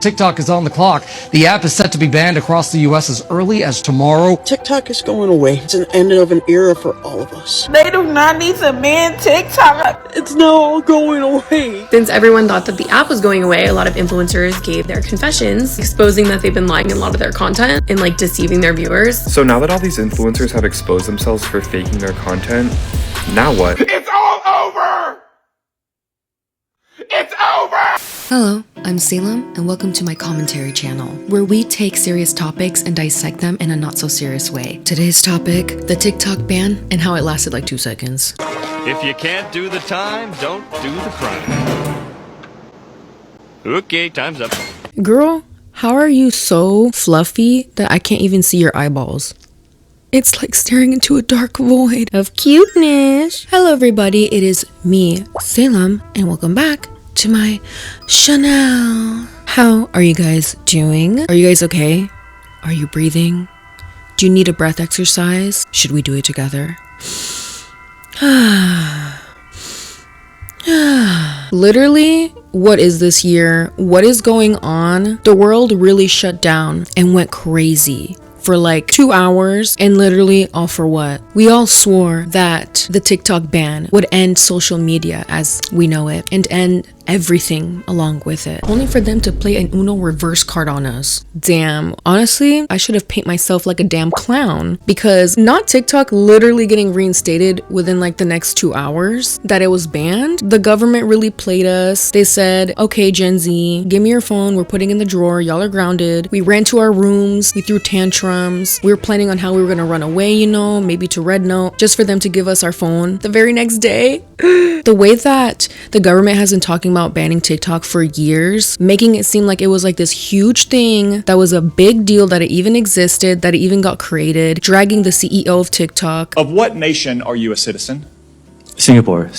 TikTok is on the clock. The app is set to be banned across the U.S. as early as tomorrow. TikTok is going away. It's an end of an era for all of us. They do not need to ban TikTok. It's now all going away. Since everyone thought that the app was going away, a lot of influencers gave their confessions, exposing that they've been lying in a lot of their content and like deceiving their viewers. So now that all these influencers have exposed themselves for faking their content, now what? It's all over! It's over! Hello, I'm Salem, and welcome to my commentary channel, where we take serious topics and dissect them in a not-so-serious way. Today's topic, the TikTok ban and how it lasted like 2 seconds. If you can't do the time, don't do the crime. Okay, time's up. Girl, how are you so fluffy that I can't even see your eyeballs? It's like staring into a dark void of cuteness. Hello everybody, it is me, Salem, and welcome back to my channel. How are you guys doing? Are you guys okay? Are you breathing? Do you need a breath exercise? Should we do it together? Literally, what is this year? What is going on? The world really shut down and went crazy for like 2 hours, and literally all for what? We all swore that the TikTok ban would end social media as we know it and end everything along with it, only for them to play an Uno reverse card on us. Damn, honestly, I should have painted myself like a damn clown, because not TikTok literally getting reinstated within like the next 2 hours that it was banned. The government really played us. They said, okay, Gen Z, give me your phone, we're putting it in the drawer, y'all are grounded. We ran to our rooms, we threw tantrums, we were planning on how we were gonna run away, you know, maybe to Red Note, just for them to give us our phone the very next day. The way that the government has been talking about banning TikTok for years, making it seem like it was like this huge thing that was a big deal, that it even existed, that it even got created, dragging the CEO of TikTok. Of what nation are you a citizen? Singapore.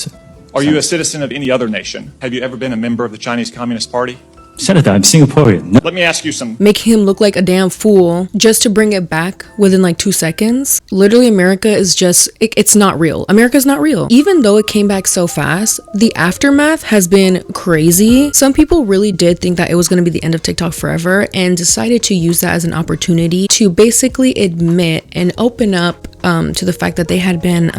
Are you a citizen of any other nation? Have you ever been a member of the Chinese Communist Party? Senator, I'm Singaporean. No. Let me ask you some. Making him look like a damn fool just to bring it back within like 2 seconds. Literally, America is just, it's not real. America's not real. Even though it came back so fast, the aftermath has been crazy. Some people really did think that it was going to be the end of TikTok forever and decided to use that as an opportunity to basically admit and open up to the fact that they had been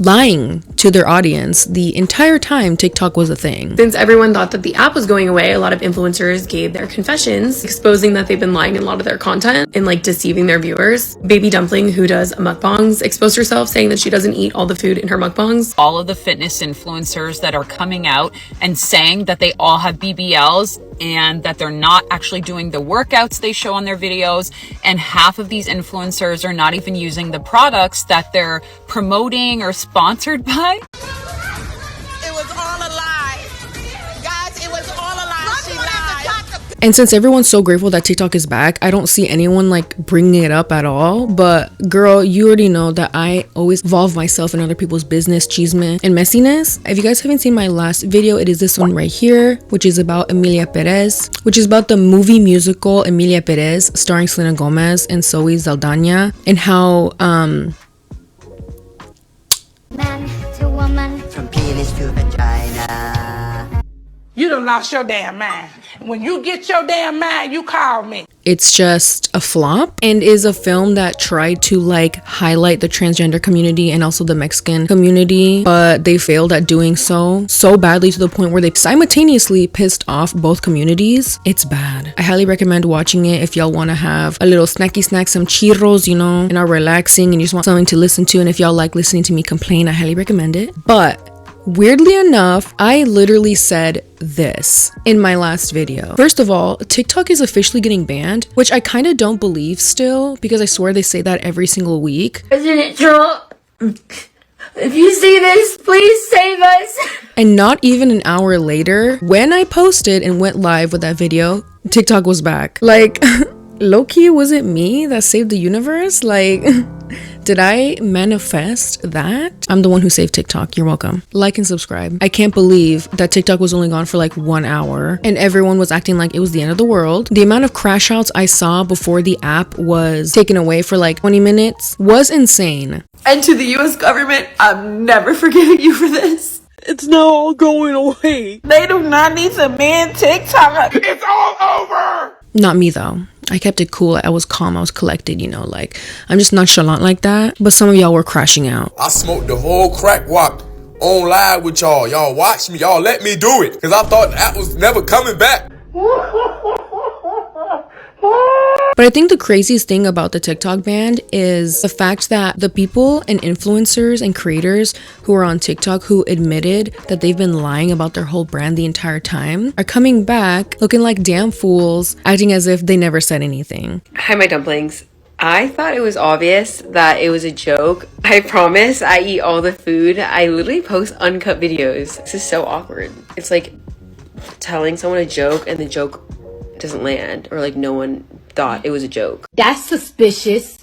lying to their audience the entire time TikTok was a thing. Since everyone thought that the app was going away, a lot of influencers gave their confessions, exposing that they've been lying in a lot of their content and like deceiving their viewers. Baby Dumpling, who does mukbangs, exposed herself saying that she doesn't eat all the food in her mukbangs. All of the fitness influencers that are coming out and saying that they all have BBLs and that they're not actually doing the workouts they show on their videos, and half of these influencers are not even using the products that they're promoting or sponsored by. It was all a lie. Guys, it was all a lie. She lied. And since everyone's so grateful that TikTok is back, I don't see anyone like bringing it up at all. But girl, you already know that I always involve myself in other people's business, chisme, and messiness. If you guys haven't seen my last video, it is this one right here, which is about Emilia Perez, which is about the movie musical Emilia Perez, starring Selena Gomez and Zoe Saldana, and how Man to woman, from penis to vagina. You done lost your damn mind. When you get your damn mind, you call me. it's just a flop, and is a film that tried to like highlight the transgender community and also the Mexican community, but they failed at doing so badly to the point where they simultaneously pissed off both communities. It's bad. I highly recommend watching it if y'all want to have a little snacky snack, some churros, you know, and are relaxing and you just want something to listen to, and if y'all like listening to me complain, I highly recommend it. But weirdly enough, I literally said this in my last video. First of all, TikTok is officially getting banned, which I kind of don't believe still, because I swear they say that every single week. President Trump, if you see this, please save us. And not even an hour later, when I posted and went live with that video, TikTok was back. Like, low-key, was it me that saved the universe? Like, did I manifest that? I'm the one who saved TikTok. You're welcome. Like and subscribe. I can't believe that TikTok was only gone for like 1 hour and everyone was acting like it was the end of the world. The amount of crash outs I saw before the app was taken away for like 20 minutes was insane. And to the US government, I'm never forgiving you for this. It's now all going away. They do not need to ban TikTok. It's all over! Not me though. I kept it cool. I was calm. I was collected, you know, like I'm just nonchalant like that. But some of y'all were crashing out. I smoked the whole crack walk on live with y'all. Y'all watch me. Y'all let me do it. Because I thought that was never coming back. But I think the craziest thing about the TikTok ban is the fact that the people and influencers and creators who are on TikTok who admitted that they've been lying about their whole brand the entire time are coming back looking like damn fools, acting as if they never said anything. Hi, my dumplings. I thought it was obvious that it was a joke. I promise I eat all the food. I literally post uncut videos. This is so awkward. It's like telling someone a joke and the joke doesn't land, or like no one thought it was a joke. That's suspicious.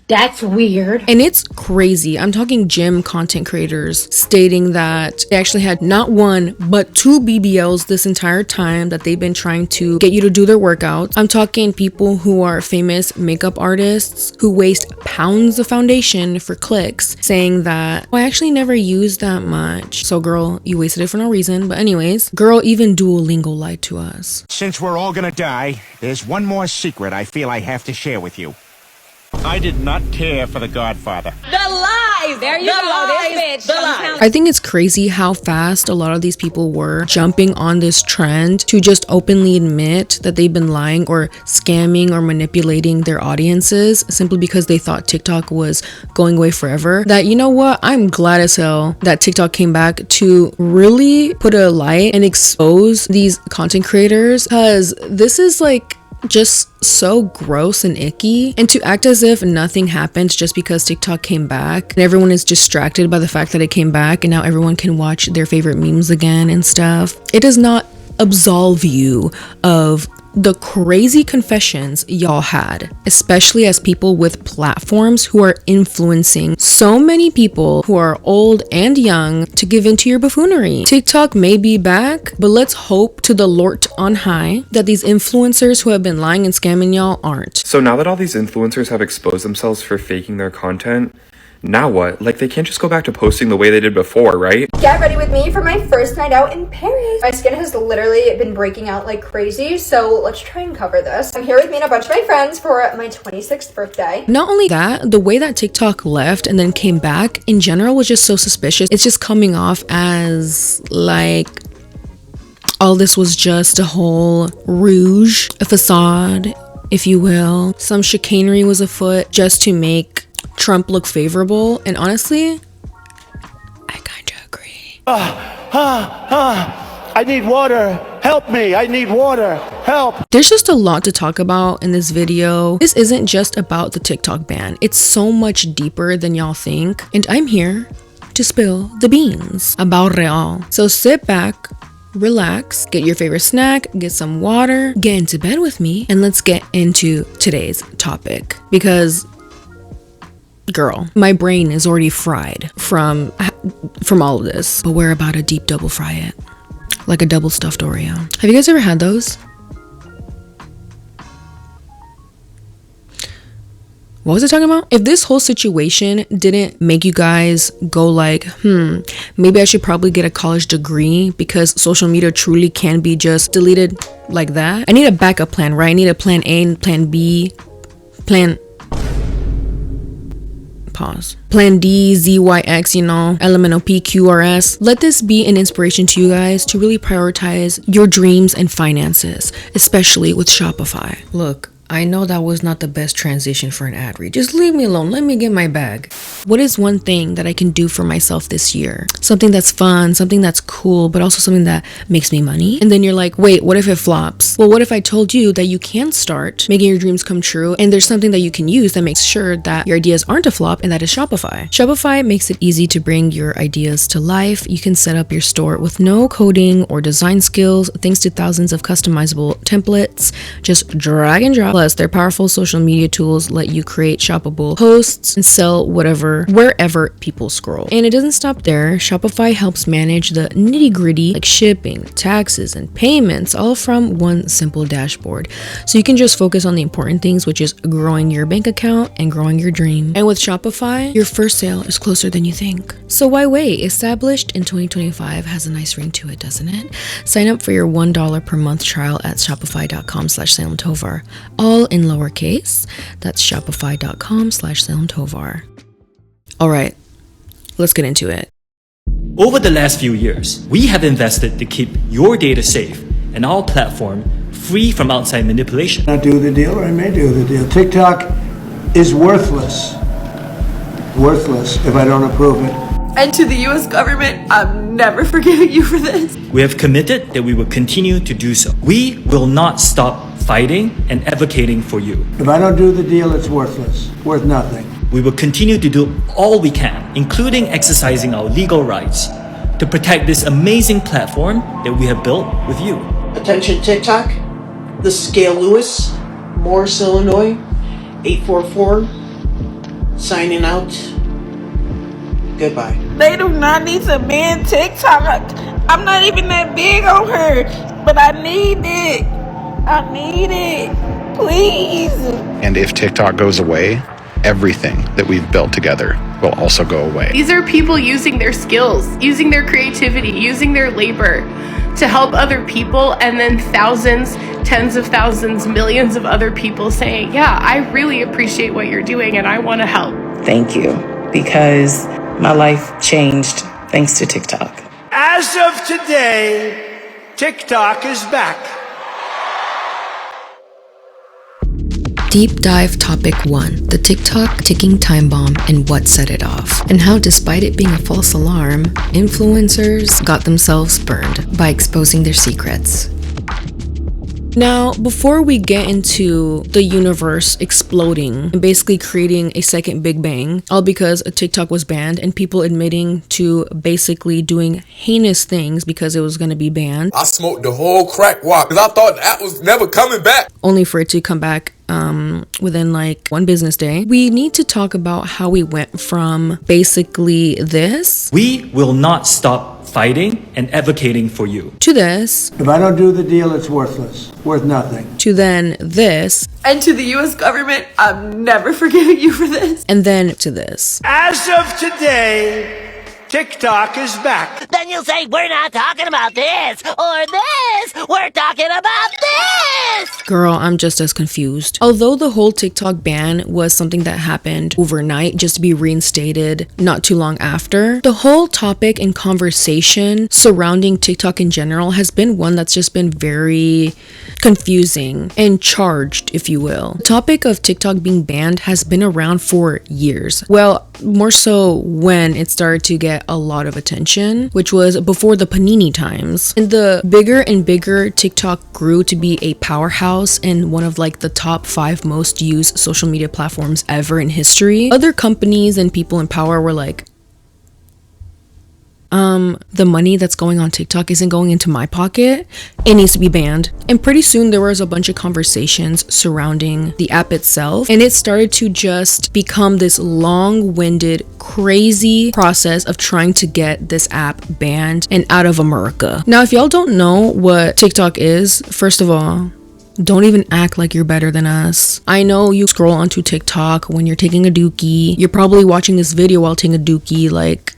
That's weird. And it's crazy. I'm talking gym content creators stating that they actually had not one, but 2 BBLs this entire time that they've been trying to get you to do their workouts. I'm talking people who are famous makeup artists who waste pounds of foundation for clicks, saying that, oh, I actually never used that much. So girl, you wasted it for no reason. But anyways, girl, even Duolingo lied to us. Since we're all gonna die, there's one more secret I feel I have to share with you. I did not care for The Godfather. The lies! There you go, this bitch. The lies. I think it's crazy how fast a lot of these people were jumping on this trend to just openly admit that they've been lying or scamming or manipulating their audiences simply because they thought TikTok was going away forever. That, you know what, I'm glad as hell that TikTok came back to really put a light and expose these content creators, because this is like just so gross and icky. And to act as if nothing happened just because TikTok came back and everyone is distracted by the fact that it came back and now everyone can watch their favorite memes again and stuff, it does not absolve you of the crazy confessions y'all had, especially as people with platforms who are influencing so many people who are old and young to give into your buffoonery. TikTok may be back, but let's hope to the Lord on high that these influencers who have been lying and scamming y'all aren't. So now that all these influencers have exposed themselves for faking their content, now what? Like, they can't just go back to posting the way they did before, right? Get ready with me for my first night out in Paris. My skin has literally been breaking out like crazy, so let's try and cover this. I'm here with me and a bunch of my friends for my 26th birthday. Not only that, the way that TikTok left and then came back in general was just so suspicious. It's just coming off as like all this was just a whole rouge, a facade, if you will. Some chicanery was afoot just to make Trump look favorable, and honestly, I kinda agree. I need water. Help me. I need water. Help. There's just a lot to talk about in this video. This isn't just about the TikTok ban. It's so much deeper than y'all think, and I'm here to spill the beans about real. So sit back, relax, get your favorite snack, get some water, get into bed with me, and let's get into today's topic. Because girl, my brain is already fried from all of this, but we're about to deep double fry it like a double stuffed Oreo. Have you guys ever had those? What was I talking about? If this whole situation didn't make you guys go like, maybe I should probably get a college degree because social media truly can be just deleted like that. I need a backup plan, right? I need a plan A, plan B, plan D, Z, Y, X, you know, elemental P, Q, R, S. Let this be an inspiration to you guys to really prioritize your dreams and finances, especially with Shopify. Look, I know that was not the best transition for an ad read. Just leave me alone. Let me get my bag. What is one thing that I can do for myself this year? Something that's fun, something that's cool, but also something that makes me money. And then you're like, wait, what if it flops? Well, what if I told you that you can start making your dreams come true and there's something that you can use that makes sure that your ideas aren't a flop, and that is Shopify. Shopify makes it easy to bring your ideas to life. You can set up your store with no coding or design skills, thanks to thousands of customizable templates. Just drag and drop Plus, their powerful social media tools let you create shoppable posts and sell whatever, wherever people scroll. And it doesn't stop there. Shopify helps manage the nitty-gritty like shipping, taxes, and payments, all from one simple dashboard. So you can just focus on the important things, which is growing your bank account and growing your dream. And with Shopify, your first sale is closer than you think. So why wait? Established in 2025 has a nice ring to it, doesn't it? Sign up for your $1 per month trial at shopify.com/SalemTovar, all in lowercase. That's shopify.com/SalemTovar. All right, let's get into it. Over the last few years, we have invested to keep your data safe and our platform free from outside manipulation. Not do the deal, or I may do the deal. TikTok is worthless. Worthless if I don't approve it. And to the US government, I'm never forgiving you for this. We have committed that we will continue to do so. We will not stop fighting and advocating for you. If I don't do the deal, it's worthless. Worth nothing. We will continue to do all we can, including exercising our legal rights, to protect this amazing platform that we have built with you. Attention TikTok, this is Gail Lewis, Morris, Illinois, 844, signing out. Goodbye. They do not need to ban TikTok. I'm not even that big on her, but I need it. I need it. Please. And if TikTok goes away, everything that we've built together will also go away. These are people using their skills, using their creativity, using their labor to help other people, and then thousands, tens of thousands, millions of other people saying, yeah, I really appreciate what you're doing and I want to help. Thank you, because my life changed thanks to TikTok. As of today, TikTok is back. Deep dive topic 1, the TikTok ticking time bomb and what set it off, and how despite it being a false alarm, influencers got themselves burned by exposing their secrets. Now, before we get into the universe exploding and basically creating a second Big Bang, all because a TikTok was banned and people admitting to basically doing heinous things because it was going to be banned. I smoked the whole crack walk because I thought that was never coming back. Only for it to come back within like one business day. We need to talk about how we went from basically this. We will not stop fighting and advocating for you. To this. If I don't do the deal, it's worthless. Worth nothing. To then this. And to the US government, I'm never forgiving you for this. And then to this. As of today, TikTok is back. Then you'll say, we're not talking about this or this. We're talking about this. Girl, I'm just as confused. Although the whole TikTok ban was something that happened overnight just to be reinstated not too long after, the whole topic and conversation surrounding TikTok in general has been one that's just been very confusing and charged, if you will. The topic of TikTok being banned has been around for years. Well, more so when it started to get a lot of attention, which was before the Panini times. And the bigger and bigger TikTok grew to be a powerhouse and one of like the top 5 most used social media platforms ever in history, other companies and people in power were like, the money that's going on TikTok isn't going into my pocket. It needs to be banned. And pretty soon there was a bunch of conversations surrounding the app itself, and it started to just become this long-winded, crazy process of trying to get this app banned and out of America. Now, if y'all don't know what TikTok is, first of all, don't even act like you're better than us. I know you scroll onto TikTok when you're taking a dookie. You're probably watching this video while taking a dookie, like,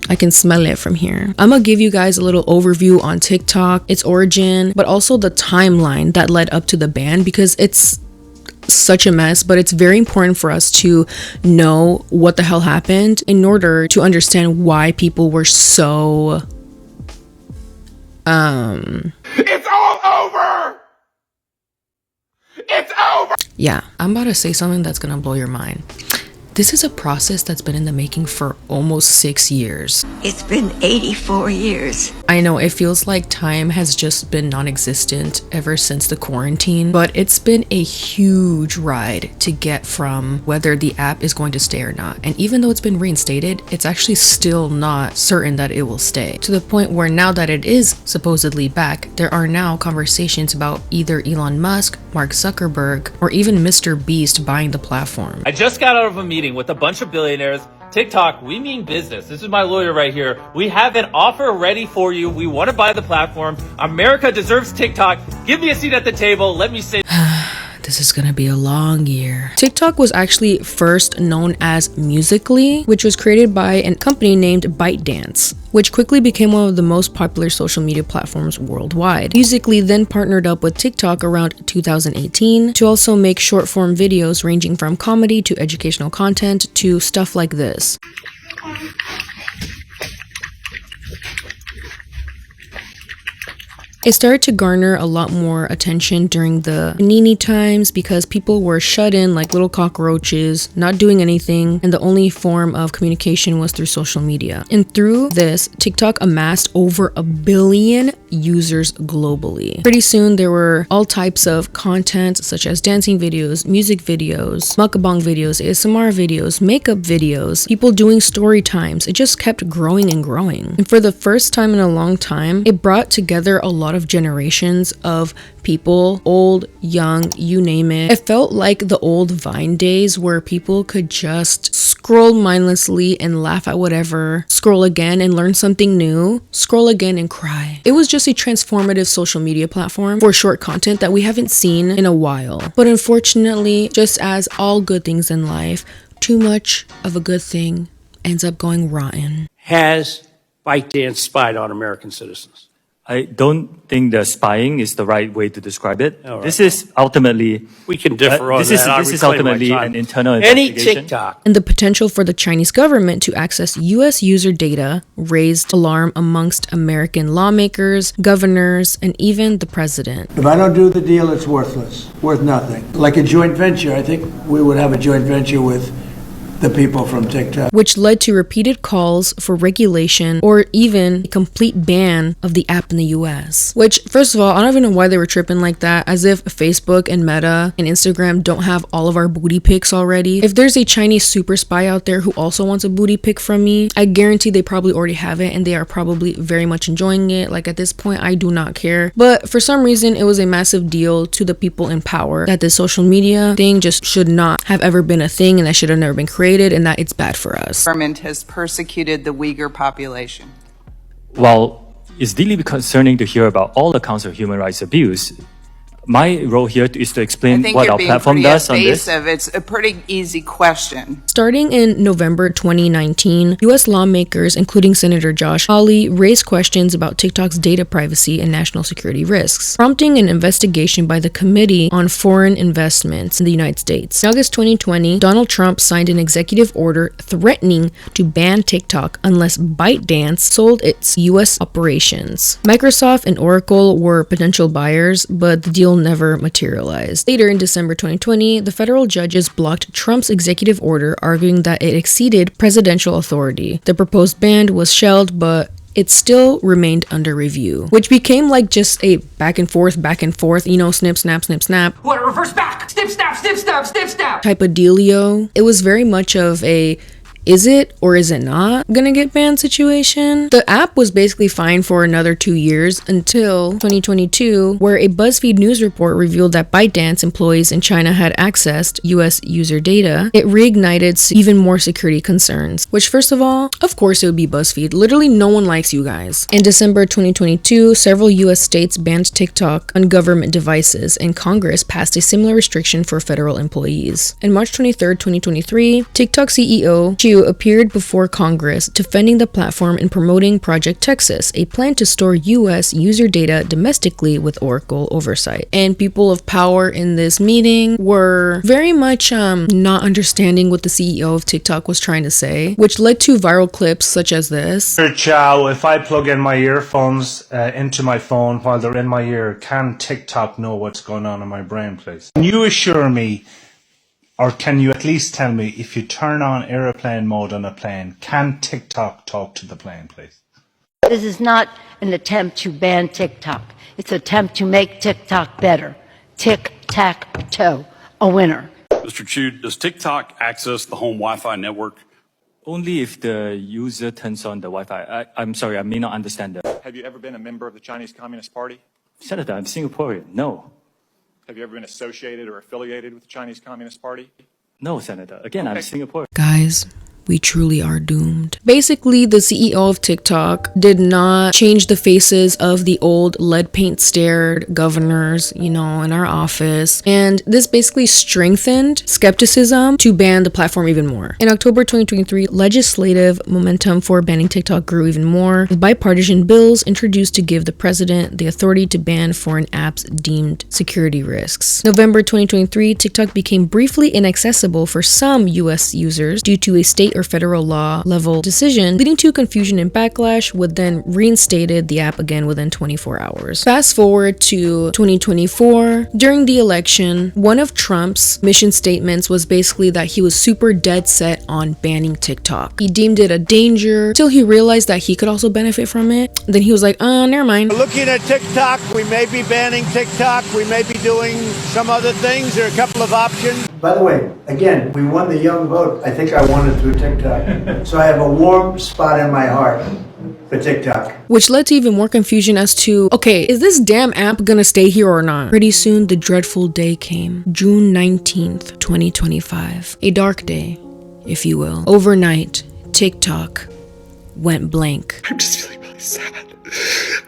I can smell it from here. I'm gonna give you guys a little overview on TikTok, its origin, but also the timeline that led up to the ban, because it's such a mess, but it's very important for us to know what the hell happened in order to understand why people were so It's all over! It's over! Yeah, I'm about to say something that's gonna blow your mind. This is a process that's been in the making for almost 6 years. It's been 84 years. I know it feels like time has just been non-existent ever since the quarantine, but it's been a huge ride to get from whether the app is going to stay or not. And even though it's been reinstated, it's actually still not certain that it will stay. To the point where now that it is supposedly back, there are now conversations about either Elon Musk, Mark Zuckerberg, or even Mr.Beast buying the platform. I just got out of a meeting with a bunch of billionaires. TikTok, we mean business. This is my lawyer right here. We have an offer ready for you. We want to buy the platform. America deserves TikTok. Give me a seat at the table. Let me say... This is gonna be a long year. TikTok was actually first known as Musical.ly, which was created by a company named ByteDance, which quickly became one of the most popular social media platforms worldwide. Musical.ly then partnered up with TikTok around 2018 to also make short form videos ranging from comedy to educational content to stuff like this. It started to garner a lot more attention during the panini times because people were shut in like little cockroaches, not doing anything, and the only form of communication was through social media. And through this, TikTok amassed over 1 billion users globally. Pretty soon, there were all types of content such as dancing videos, music videos, mukbang videos, ASMR videos, makeup videos, people doing story times. It just kept growing and growing. And for the first time in a long time, it brought together a lot of generations of people, old, young, you name it. It felt like the old Vine days where people could just scroll mindlessly and laugh at whatever, scroll again and learn something new, scroll again and cry. It was just a transformative social media platform for short content that we haven't seen in a while. But unfortunately, just as all good things in life, too much of a good thing ends up going rotten. Has ByteDance spied on American citizens? I don't think the spying is the right way to describe it. All right. This is ultimately... We can differ on that. This is ultimately an internal Any investigation. TikTok. And the potential for the Chinese government to access US user data raised alarm amongst American lawmakers, governors, and even the president. If I don't do the deal, it's worthless. Worth nothing. Like a joint venture, I think we would have a joint venture with the people from TikTok. Which led to repeated calls for regulation or even a complete ban of the app in the US. Which, first of all, I don't even know why they were tripping like that, as if Facebook and Meta and Instagram don't have all of our booty pics already. If there's a Chinese super spy out there who also wants a booty pic from me, I guarantee they probably already have it and they are probably very much enjoying it. Like at this point, I do not care. But for some reason, it was a massive deal to the people in power that this social media thing just should not have ever been a thing and that should have never been created, and that it's bad for us. Government has persecuted the Uyghur population. While it's deeply concerning to hear about all accounts of human rights abuse, my role here is to explain what our platform does on this. It's a pretty easy question. Starting in November 2019, US lawmakers, including Senator Josh Hawley, raised questions about TikTok's data privacy and national security risks, prompting an investigation by the Committee on Foreign Investments in the United States. In August 2020, Donald Trump signed an executive order threatening to ban TikTok unless ByteDance sold its US operations. Microsoft and Oracle were potential buyers, but the deal never materialized. Later in December 2020, the federal judges blocked Trump's executive order, arguing that it exceeded presidential authority. The proposed ban was shelved, but it still remained under review, which became like just a back and forth, you know, snip, snap, snip, snap. What, reverse back, snip, snap, snip, snap, snip, snap. Type of dealio. It was very much of a is it or is it not gonna get banned situation. The app was basically fine for another 2 years until 2022, where a BuzzFeed news report revealed that ByteDance employees in China had accessed US user data. It reignited even more security concerns, which first of all, of course it would be BuzzFeed. Literally no one likes you guys. In December 2022, several US states banned TikTok on government devices, and Congress passed a similar restriction for federal employees. On March 23rd, 2023, TikTok CEO Chu appeared before Congress defending the platform and promoting Project Texas, a plan to store US user data domestically with Oracle oversight. And people of power in this meeting were very much not understanding what the CEO of TikTok was trying to say, which led to viral clips such as this. Chow, if I plug in my earphones into my phone while they're in my ear, can TikTok know what's going on in my brain, please? Can you assure me, or can you at least tell me, if you turn on airplane mode on a plane, can TikTok talk to the plane, please? This is not an attempt to ban TikTok. It's an attempt to make TikTok better. Tic-tac-toe, a winner. Mr. Chu, does TikTok access the home Wi-Fi network? Only if the user turns on the Wi-Fi. I'm sorry, I may not understand that. Have you ever been a member of the Chinese Communist Party? Senator, I'm Singaporean. No. Have you ever been associated or affiliated with the Chinese Communist Party? No, Senator. Again, I'm Singaporean. Guys, we truly are doomed. Basically, the CEO of TikTok did not change the faces of the old lead paint stared governors, you know, in our office. And this basically strengthened skepticism to ban the platform even more. In October 2023, legislative momentum for banning TikTok grew even more, with bipartisan bills introduced to give the president the authority to ban foreign apps deemed security risks. November 2023, TikTok became briefly inaccessible for some US users due to a state or federal law level decision, leading to confusion and backlash, would then reinstated the app again within 24 hours. Fast forward to 2024. During the election, one of Trump's mission statements was basically that he was super dead set on banning TikTok. He deemed it a danger till he realized that he could also benefit from it. Then he was like, never mind. Looking at TikTok, we may be banning TikTok. We may be doing some other things. There are a couple of options. By the way, again, we won the young vote. I think I won it through TikTok. So I have a warm spot in my heart for TikTok. Which led to even more confusion as to, okay, is this damn app gonna stay here or not? Pretty soon, the dreadful day came. June 19th, 2025. A dark day, if you will. Overnight, TikTok went blank. I'm just feeling really sad.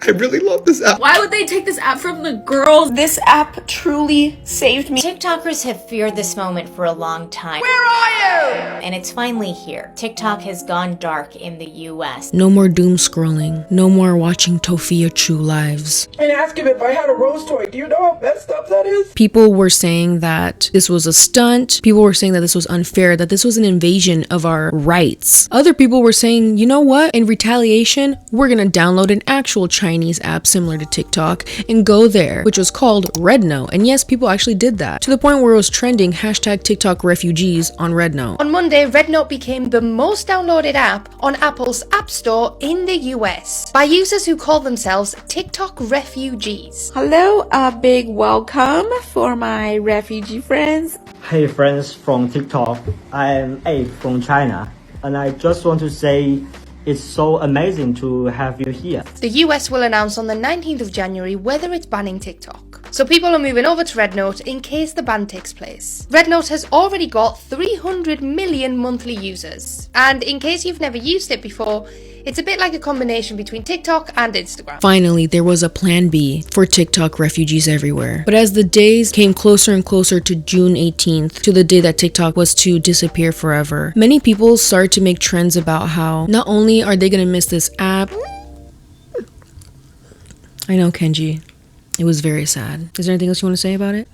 I really love this app. Why would they take this app from the girls? This app truly saved me. TikTokers have feared this moment for a long time. Where are you? And it's finally here. TikTok has gone dark in the US. No more doom scrolling. No more watching Tofia True lives. And ask him if I had a rose toy. Do you know how messed up that is? People were saying that this was a stunt. People were saying that this was unfair, that this was an invasion of our rights. Other people were saying, you know what? In retaliation, we're gonna download an actual Chinese app similar to TikTok and go there, which was called Rednote. And yes, people actually did that, to the point where it was trending hashtag TikTok refugees on Rednote. On Monday, Rednote became the most downloaded app on Apple's App Store in the US by users who call themselves TikTok refugees. Hello, a big welcome for my refugee friends. Hey friends from TikTok, I am Abe from China, and I just want to say it's so amazing to have you here. The US will announce on the 19th of January whether it's banning TikTok. So people are moving over to Rednote in case the ban takes place. Rednote has already got 300 million monthly users. And in case you've never used it before, it's a bit like a combination between TikTok and Instagram. Finally, there was a plan B for TikTok refugees everywhere. But as the days came closer and closer to June 18th, to the day that TikTok was to disappear forever, many people started to make trends about how not only are they gonna miss this app. I know, Kenji. It was very sad. Is there anything else you want to say about it?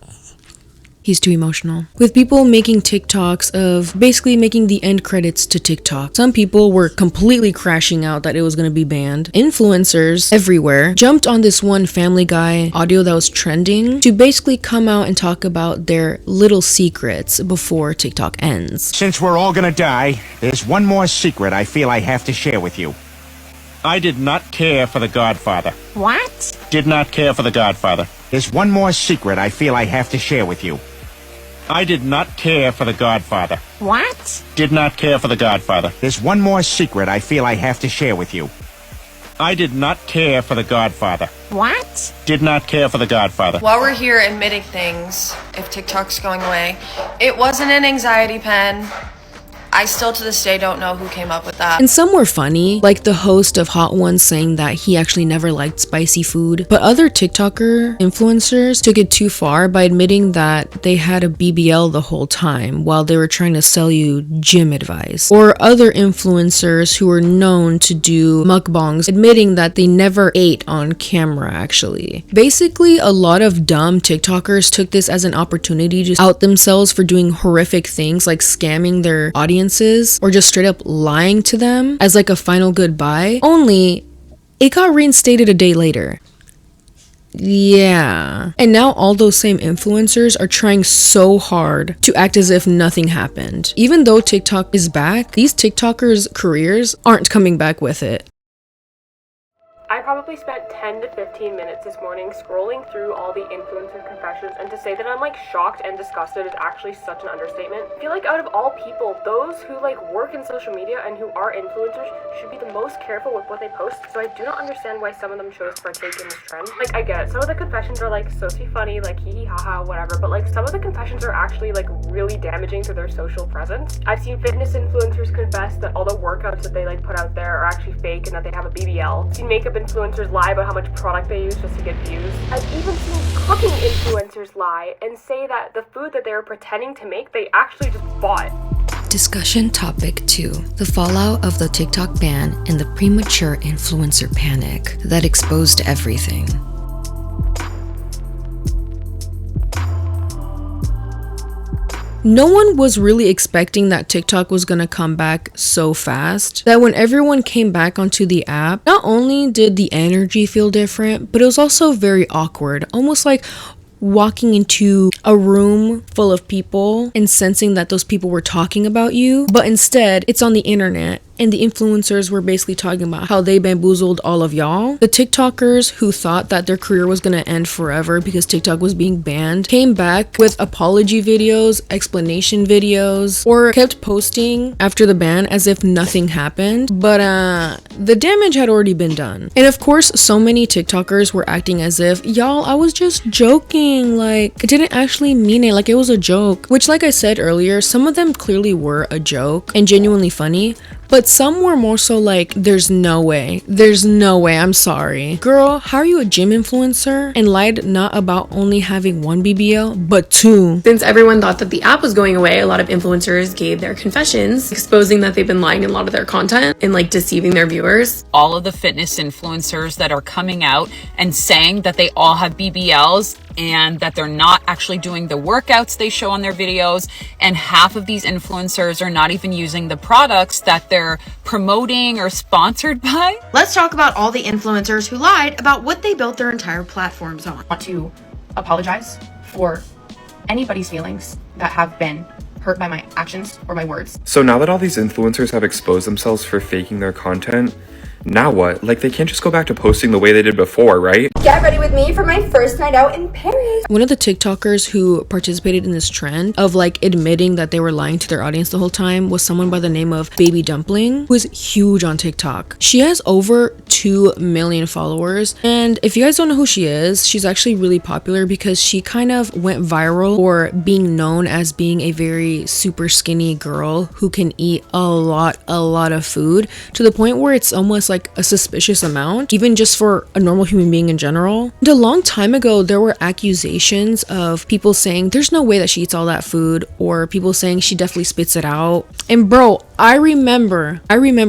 He's too emotional. With people making TikToks of basically making the end credits to TikTok. Some people were completely crashing out that it was going to be banned. Influencers everywhere jumped on this one Family Guy audio that was trending to basically come out and talk about their little secrets before TikTok ends. Since we're all gonna die, there's one more secret I feel I have to share with you. I did not care for The Godfather. What? Did not care for The Godfather. There's one more secret I feel I have to share with you. I did not care for The Godfather. What? Did not care for The Godfather. There's one more secret I feel I have to share with you. I did not care for The Godfather. What? Did not care for The Godfather. While we're here admitting things, if TikTok's going away, it wasn't an anxiety pen. I still to this day don't know who came up with that. And some were funny, like the host of Hot Ones saying that he actually never liked spicy food. But other TikToker influencers took it too far by admitting that they had a BBL the whole time while they were trying to sell you gym advice. Or other influencers who were known to do mukbangs admitting that they never ate on camera actually. Basically, a lot of dumb TikTokers took this as an opportunity to out themselves for doing horrific things like scamming their audience or just straight up lying to them as like a final goodbye, only it got reinstated a day later. Yeah. And now all those same influencers are trying so hard to act as if nothing happened. Even though TikTok is back, these TikTokers' careers aren't coming back with it. I probably spent 10 to 15 minutes this morning scrolling through all the influencer confessions, and to say that I'm like shocked and disgusted is actually such an understatement. I feel like out of all people, those who like work in social media and who are influencers should be the most careful with what they post, so I do not understand why some of them chose to partake in this trend. Like, I get it, some of the confessions are like supposed to be funny, like hee hee haha, whatever, but like some of the confessions are actually like really damaging to their social presence. I've seen fitness influencers confess that all the workouts that they like put out there are actually fake and that they have a BBL. I've seen makeup influencers lie about how much product they use just to get views. I've even seen cooking influencers lie and say that the food that they were pretending to make, they actually just bought. Discussion topic 2. The fallout of the TikTok ban and the premature influencer panic that exposed everything. No one was really expecting that TikTok was gonna come back so fast, that when everyone came back onto the app, not only did the energy feel different, but it was also very awkward, almost like walking into a room full of people and sensing that those people were talking about you, but instead it's on the internet. And the influencers were basically talking about how they bamboozled all of y'all. The TikTokers who thought that their career was gonna end forever because TikTok was being banned came back with apology videos, explanation videos, or kept posting after the ban as if nothing happened. But the damage had already been done. And of course, so many TikTokers were acting as if, y'all, I was just joking. Like, I didn't actually mean it. Like, it was a joke. Which, like I said earlier, some of them clearly were a joke and genuinely funny. But some were more so like, there's no way, I'm sorry. Girl, how are you a gym influencer and lied not about only having one BBL, but 2? Since everyone thought that the app was going away, a lot of influencers gave their confessions, exposing that they've been lying in a lot of their content and like deceiving their viewers. All of the fitness influencers that are coming out and saying that they all have BBLs and that they're not actually doing the workouts they show on their videos, and half of these influencers are not even using the products that they're promoting or sponsored by. Let's talk about all the influencers who lied about what they built their entire platforms on. I want to apologize for anybody's feelings that have been hurt by my actions or my words. So now that all these influencers have exposed themselves for faking their content, now what? Like, they can't just go back to posting the way they did before, right? Get ready with me for my first night out in Paris. One of the TikTokers who participated in this trend of like admitting that they were lying to their audience the whole time was someone by the name of Baby Dumpling, who is huge on TikTok. She has over 2 million followers, and if you guys don't know who she is, she's actually really popular because she kind of went viral for being known as being a very super skinny girl who can eat a lot of food, to the point where it's almost like a suspicious amount, even just for a normal human being in general. And a long time ago, there were accusations of people saying there's no way that she eats all that food, or people saying she definitely spits it out. And bro, I remember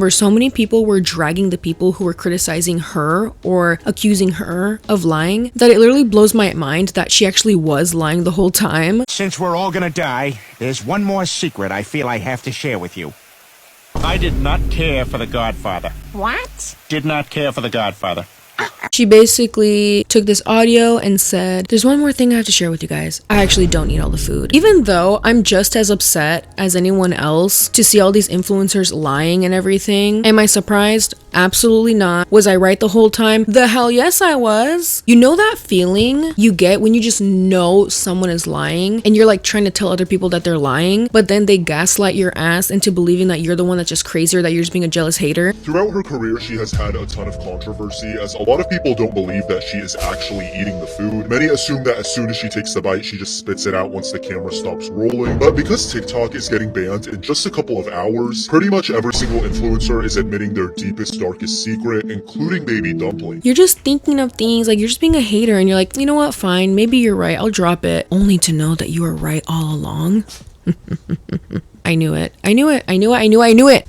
so many people were dragging the people who were criticizing her or accusing her of lying, that it literally blows my mind that she actually was lying the whole time. Since we're all gonna die, there's one more secret I feel I have to share with you. I did not care for the Godfather. What? Did not care for the Godfather. She basically took this audio and said, there's one more thing I have to share with you guys. I actually don't eat all the food. Even though I'm just as upset as anyone else to see all these influencers lying and everything. Am I surprised? Absolutely not. Was I right the whole time? The hell yes I was. You know that feeling you get when you just know someone is lying and you're like trying to tell other people that they're lying, but then they gaslight your ass into believing that you're the one that's just crazy or that you're just being a jealous hater? Throughout her career, she has had a ton of controversy, as a lot of people don't believe that she is actually eating the food. Many assume that as soon as she takes the bite, she just spits it out once the camera stops rolling. But because TikTok is getting banned in just a couple of hours, pretty much every single influencer is admitting their deepest, darkest secret, including Baby Dumpling. You're just thinking of things, like you're just being a hater and you're like, you know what, fine, maybe you're right, I'll drop it, only to know that you were right all along. I knew it.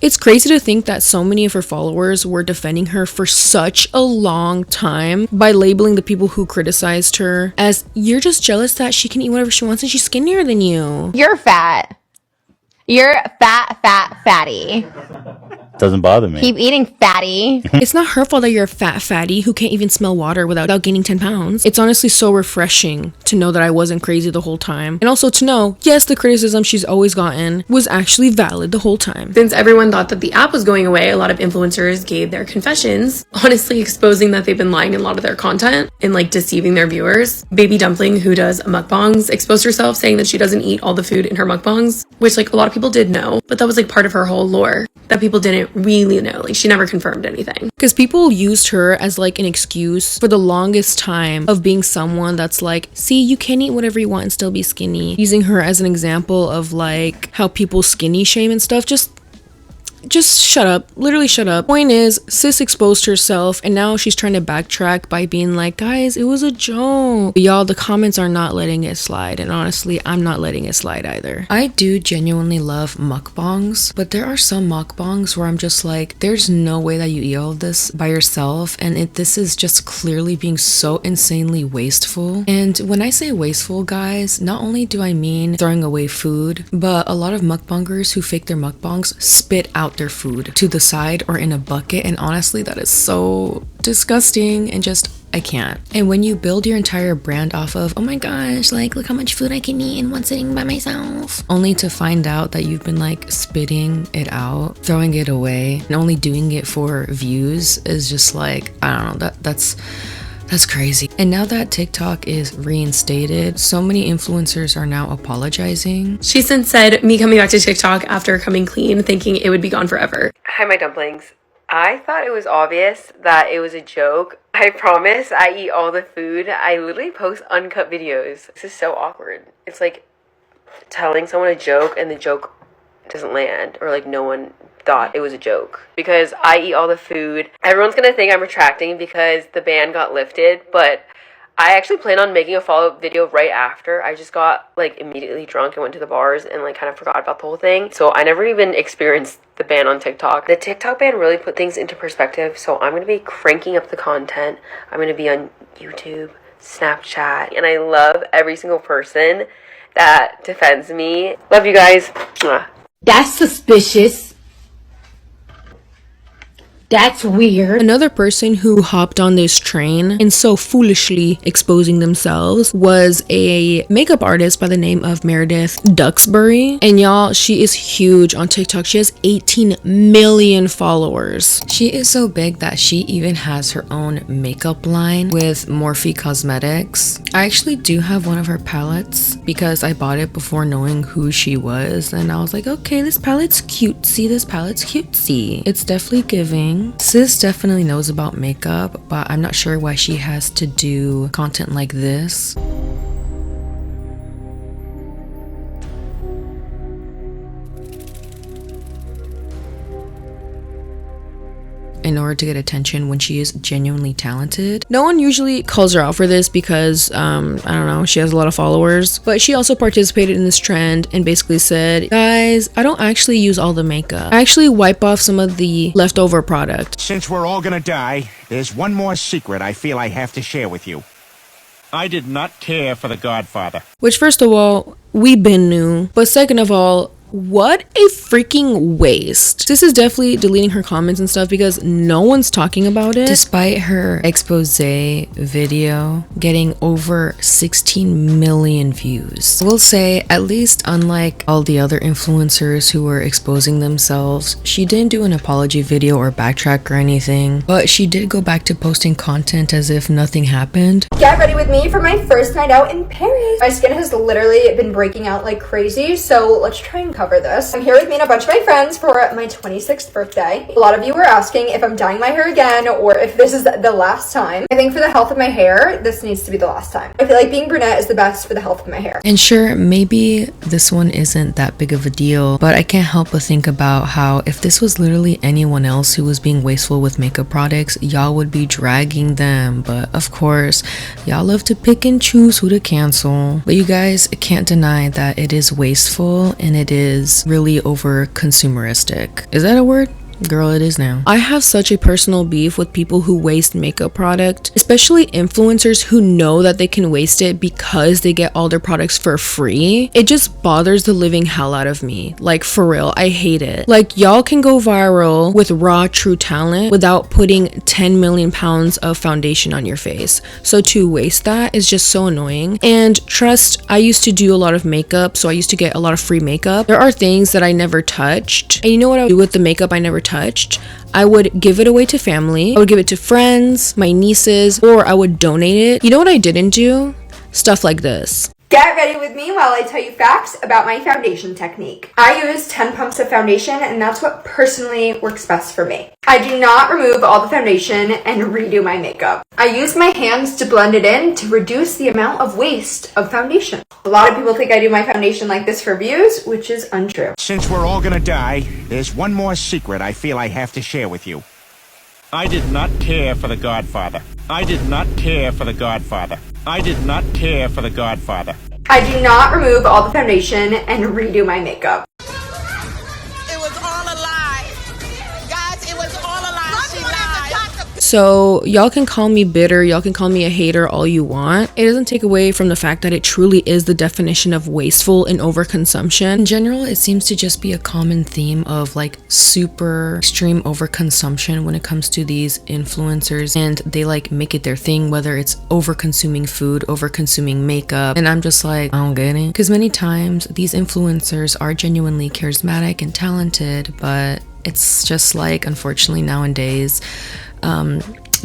It's crazy to think that so many of her followers were defending her for such a long time by labeling the people who criticized her as, you're just jealous that she can eat whatever she wants and she's skinnier than you. You're fat. You're fatty. Doesn't bother me. Keep eating, fatty. It's not her fault that you're a fat fatty who can't even smell water without gaining 10 pounds. It's honestly so refreshing to know that I wasn't crazy the whole time. And also to know, yes, the criticism she's always gotten was actually valid the whole time. Since everyone thought that the app was going away, a lot of influencers gave their confessions, honestly exposing that they've been lying in a lot of their content and like deceiving their viewers. Baby Dumpling, who does mukbangs, exposed herself saying that she doesn't eat all the food in her mukbangs, which like a lot of people did know, but that was like part of her whole lore that people didn't really know. Like she never confirmed anything. Because people used her as like an excuse for the longest time of being someone that's like, see, you can eat whatever you want and still be skinny. Using her as an example of like how people skinny shame and stuff. Just shut up. Literally shut up. Point is, sis exposed herself and now she's trying to backtrack by being like, guys, it was a joke. But y'all, the comments are not letting it slide. And honestly, I'm not letting it slide either. I do genuinely love mukbangs, but there are some mukbangs where I'm just like, there's no way that you eat all of this by yourself. And this is just clearly being so insanely wasteful. And when I say wasteful, guys, not only do I mean throwing away food, but a lot of mukbangers who fake their mukbangs spit out their food to the side or in a bucket, and honestly that is so disgusting and just I can't. And when you build your entire brand off of, oh my gosh, like look how much food I can eat in one sitting by myself, only to find out that you've been like spitting it out, throwing it away, and only doing it for views is just like, I don't know, that's crazy. And now that TikTok is reinstated, so many influencers are now apologizing. She since said, me coming back to TikTok after coming clean, thinking it would be gone forever. Hi, my dumplings. I thought it was obvious that it was a joke. I promise I eat all the food. I literally post uncut videos. This is so awkward. It's like telling someone a joke and the joke doesn't land, or like no one thought it was a joke. Because I eat all the food. Everyone's gonna think I'm retracting because the ban got lifted, but I actually plan on making a follow-up video right after. I just got like immediately drunk and went to the bars and like kind of forgot about the whole thing. So I never even experienced the ban on TikTok. The TikTok ban really put things into perspective. So I'm gonna be cranking up the content. I'm gonna be on YouTube, Snapchat, and I love every single person that defends me. Love you guys. Mwah. That's suspicious. That's weird. Another person who hopped on this train and so foolishly exposing themselves was a makeup artist by the name of Meredith Duxbury. And y'all, she is huge on TikTok. She has 18 million followers. She is so big that she even has her own makeup line with Morphe Cosmetics. I actually do have one of her palettes because I bought it before knowing who she was. And I was like, okay, this palette's cutesy. This palette's cutesy. It's definitely giving. Sis definitely knows about makeup, but I'm not sure why she has to do content like this. In order to get attention when she is genuinely talented. No one usually calls her out for this because, I don't know, she has a lot of followers. But she also participated in this trend and basically said, guys, I don't actually use all the makeup. I actually wipe off some of the leftover product. Since we're all gonna die, there's one more secret I feel I have to share with you. I did not care for the Godfather. Which, first of all, we been knew. But second of all, what a freaking waste. This is definitely deleting her comments and stuff because no one's talking about it. Despite her expose video getting over 16 million views. I will say, at least unlike all the other influencers who were exposing themselves, she didn't do an apology video or backtrack or anything, but she did go back to posting content as if nothing happened. Get ready with me for my first night out in Paris. My skin has literally been breaking out like crazy, so let's try and cover this. I'm here with me and a bunch of my friends for my 26th birthday. A lot of you were asking if I'm dyeing my hair again or if this is the last time. I think for the health of my hair, this needs to be the last time. I feel like being brunette is the best for the health of my hair. And sure, maybe this one isn't that big of a deal, but I can't help but think about how if this was literally anyone else who was being wasteful with makeup products, y'all would be dragging them. But of course, y'all love to pick and choose who to cancel. But you guys can't deny that it is wasteful and it is really over consumeristic. Is that a word? Girl, it is now. I have such a personal beef with people who waste makeup product, especially influencers who know that they can waste it because they get all their products for free. It just bothers the living hell out of me. Like, for real, I hate it. Like, y'all can go viral with raw, true talent without putting 10 million pounds of foundation on your face. So to waste that is just so annoying. And trust, I used to do a lot of makeup, so I used to get a lot of free makeup. There are things that I never touched. And you know what I would do with the makeup I never touched? I would give it away to family. I would give it to friends, my nieces, or I would donate it. You know what I didn't do? Stuff like this. Get ready with me while I tell you facts about my foundation technique. I use 10 pumps of foundation, and that's what personally works best for me. I do not remove all the foundation and redo my makeup. I use my hands to blend it in to reduce the amount of waste of foundation. A lot of people think I do my foundation like this for views, which is untrue. Since we're all gonna die, there's one more secret I feel I have to share with you. I did not care for the Godfather. I did not care for the Godfather. I did not care for the Godfather. I do not remove all the foundation and redo my makeup. It was all a lie. Guys, it was all a lie. She lied. So y'all can call me bitter, y'all can call me a hater all you want. It doesn't take away from the fact that it truly is the definition of wasteful and overconsumption. In general, it seems to just be a common theme of like super extreme overconsumption when it comes to these influencers, and they like make it their thing, whether it's over-consuming food, over-consuming makeup, and I'm just like, I don't get it. Because many times these influencers are genuinely charismatic and talented, but it's just like, unfortunately nowadays,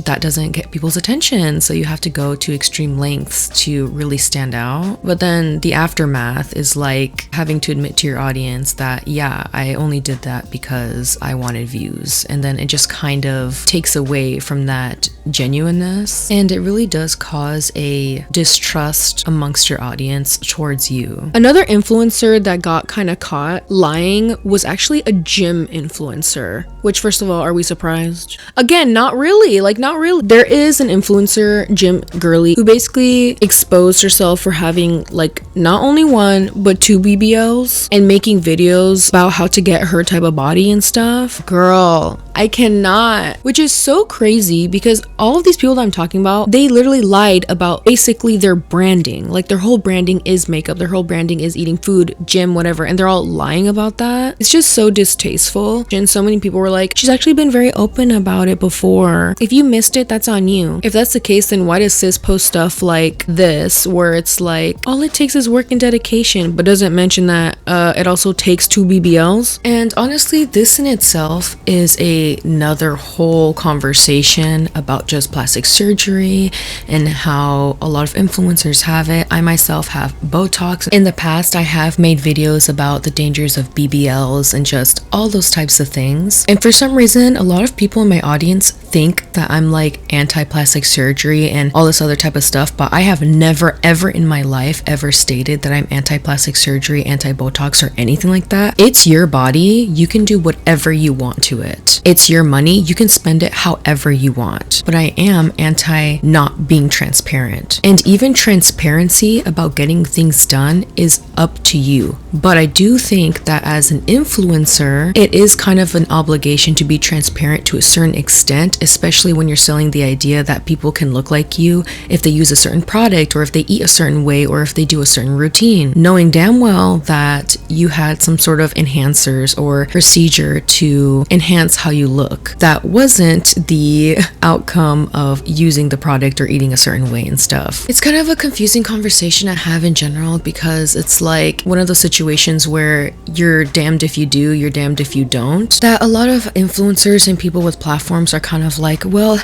that doesn't get people's attention, so you have to go to extreme lengths to really stand out. But then the aftermath is like having to admit to your audience that, yeah, I only did that because I wanted views, and then it just kind of takes away from that genuineness, and it really does cause a distrust amongst your audience towards you. Another influencer that got kind of caught lying was actually a gym influencer, which, first of all, are we surprised? Again, not really. Like, not really. There is an influencer, Gym Girly, who basically exposed herself for having like not only one but 2 BBLs and making videos about how to get her type of body and stuff. Girl, I cannot. Which is so crazy because all of these people that I'm talking about, they literally lied about basically their branding. Like, their whole branding is makeup, their whole branding is eating food, gym, whatever, and they're all lying about that. It's just so distasteful. And so many people were like, she's actually been very open about it before. If you missed it, that's on you. If that's the case, then why does sis post stuff like this where it's like all it takes is work and dedication, but doesn't mention that it also takes 2 BBLs? And honestly, this in itself is another whole conversation about just plastic surgery and how a lot of influencers have it. I myself have Botox. In the past, I have made videos about the dangers of BBLs and just all those types of things. And for some reason, a lot of people in my audience think that I'm like anti-plastic surgery and all this other type of stuff, but I have never ever in my life ever stated that I'm anti-plastic surgery, anti-Botox, or anything like that. It's your body. You can do whatever you want to it. It's your money. You can spend it however you want. But I am anti not being transparent. And even transparency about getting things done is up to you. But I do think that as an influencer, it is kind of an obligation to be transparent to a certain extent, especially when you're selling the idea that people can look like you if they use a certain product, or if they eat a certain way, or if they do a certain routine, knowing damn well that you had some sort of enhancers or procedure to enhance how you look that wasn't the outcome of using the product or eating a certain way and stuff. It's kind of a confusing conversation I have in general, because it's like one of those situations where you're damned if you do, you're damned if you don't, that a lot of influencers and people with platforms are kind of like, well,